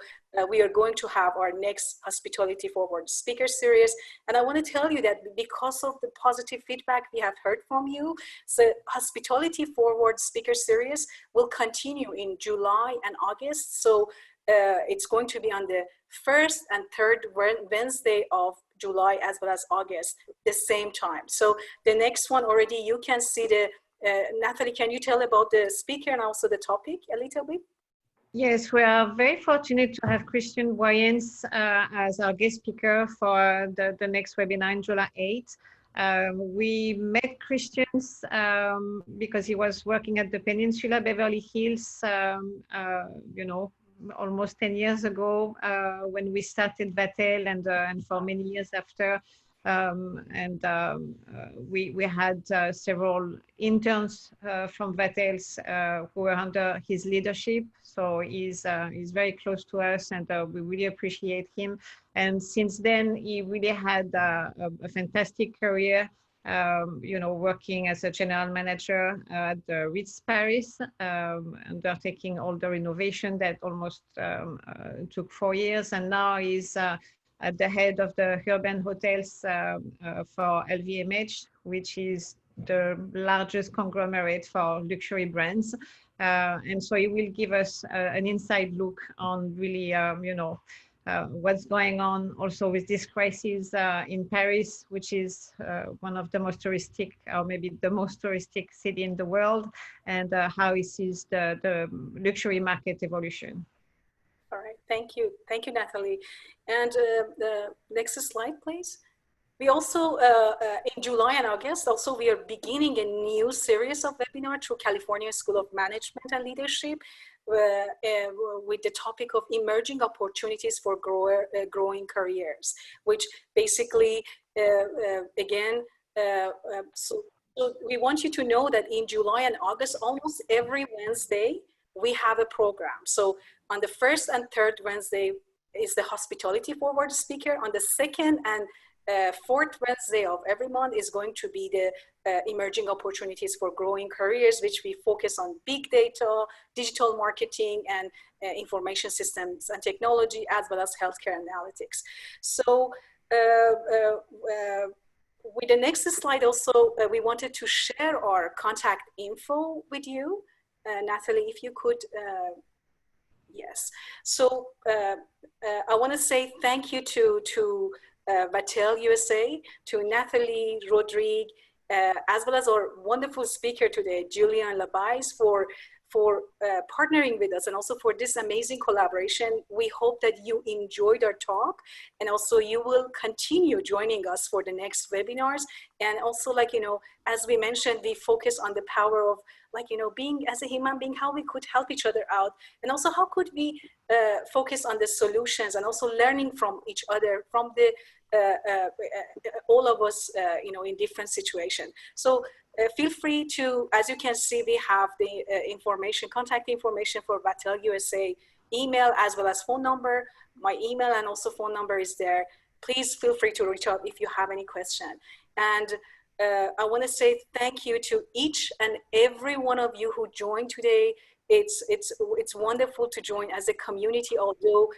we are going to have our next Hospitality Forward speaker series. And I want to tell you that because of the positive feedback we have heard from you, so Hospitality Forward speaker series will continue in July and August. So it's going to be on the 1st and 3rd Wednesday of July, as well as August, the same time. So the next one already, you can see the, Natalie, can you tell about the speaker and also the topic a little bit? Yes, we are very fortunate to have Christian Voyens as our guest speaker for the next webinar on July 8th. We met Christian's because he was working at the Peninsula Beverly Hills, you know, almost 10 years ago when we started Vatel, and for many years after. We had several interns from Vatels who were under his leadership. So he's very close to us, and we really appreciate him. And since then, he really had a fantastic career, you know, working as a general manager at the Ritz Paris, undertaking all the renovation that almost took 4 years. And now he's at the head of the urban hotels for LVMH, which is the largest conglomerate for luxury brands. And so he will give us an inside look on really, what's going on also with this crisis in Paris, which is one of the most touristic, or maybe the most touristic city in the world, and how he sees the luxury market evolution. All right, thank you, Nathalie. And the next slide, please. We also, in July and August, also we are beginning a new series of webinars through California School of Management and Leadership with the topic of emerging opportunities for growing careers, which basically, again, so we want you to know that in July and August, almost every Wednesday, we have a program. So on the first and third Wednesday is the hospitality forward speaker. On the second and fourth Wednesday of every month is going to be the emerging opportunities for growing careers, which we focus on big data, digital marketing, and information systems and technology, as well as healthcare analytics. So with the next slide also, we wanted to share our contact info with you. Nathalie, if you could, yes. So I want to say thank you to Vatel USA, to Nathalie, Rodrigue, as well as our wonderful speaker today, Julien Labays, for partnering with us and also for this amazing collaboration. We hope that you enjoyed our talk, and also you will continue joining us for the next webinars. And also, as we mentioned, we focus on the power of being as a human being, how we could help each other out, and also how could we focus on the solutions, and also learning from each other, from the all of us, in different situations. So feel free to, as you can see, we have the contact information for Vatel USA, email as well as phone number. My email and also phone number is there. Please feel free to reach out if you have any question. And I want to say thank you to each and every one of you who joined today. It's wonderful to join as a community, although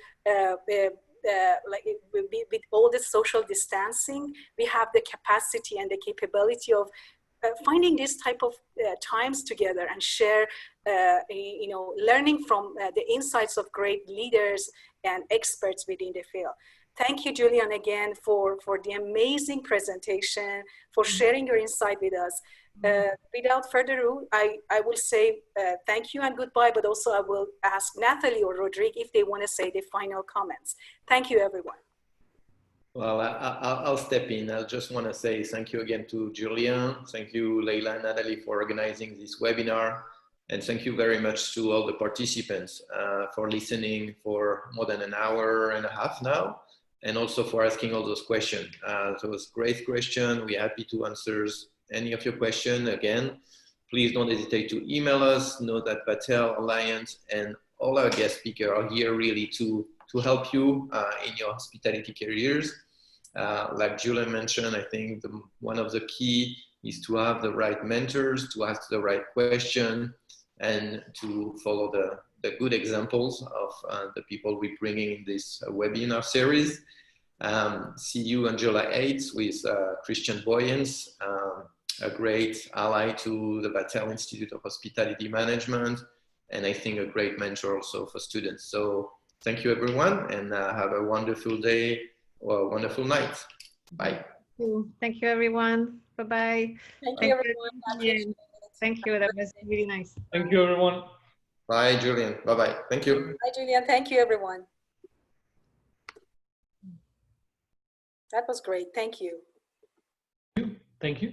with all the social distancing, we have the capacity and the capability of finding this type of times together and share, learning from the insights of great leaders and experts within the field. Thank you, Julien, again for the amazing presentation, for sharing your insight with us. Without further ado, I will say thank you and goodbye, but also I will ask Nathalie or Rodrigue if they want to say the final comments. Thank you, everyone. Well, I'll step in. I just want to say thank you again to Julien. Thank you, Leila and Nathalie, for organizing this webinar. And thank you very much to all the participants for listening for more than an hour and a half now, and also for asking all those questions. So it was a great question. We're happy to answer any of your questions. Again, please don't hesitate to email us. Know that Vatel Alliance and all our guest speakers are here really to help you in your hospitality careers. Like Julien mentioned, I think one of the key is to have the right mentors, to ask the right question, and to follow the good examples of the people we're bringing in this webinar series. See you on July 8th with Christian Boyens, a great ally to the Vatel Institute of Hospitality Management, and I think a great mentor also for students. So thank you, everyone, and have a wonderful day or a wonderful night. Bye. Thank you, everyone. Bye-bye. Thank you, everyone. Thank you. That was really nice. Thank you, everyone. Bye, Julien. Bye-bye. Thank you. Bye, Julien. Thank you, everyone. That was great. Thank you. Thank you.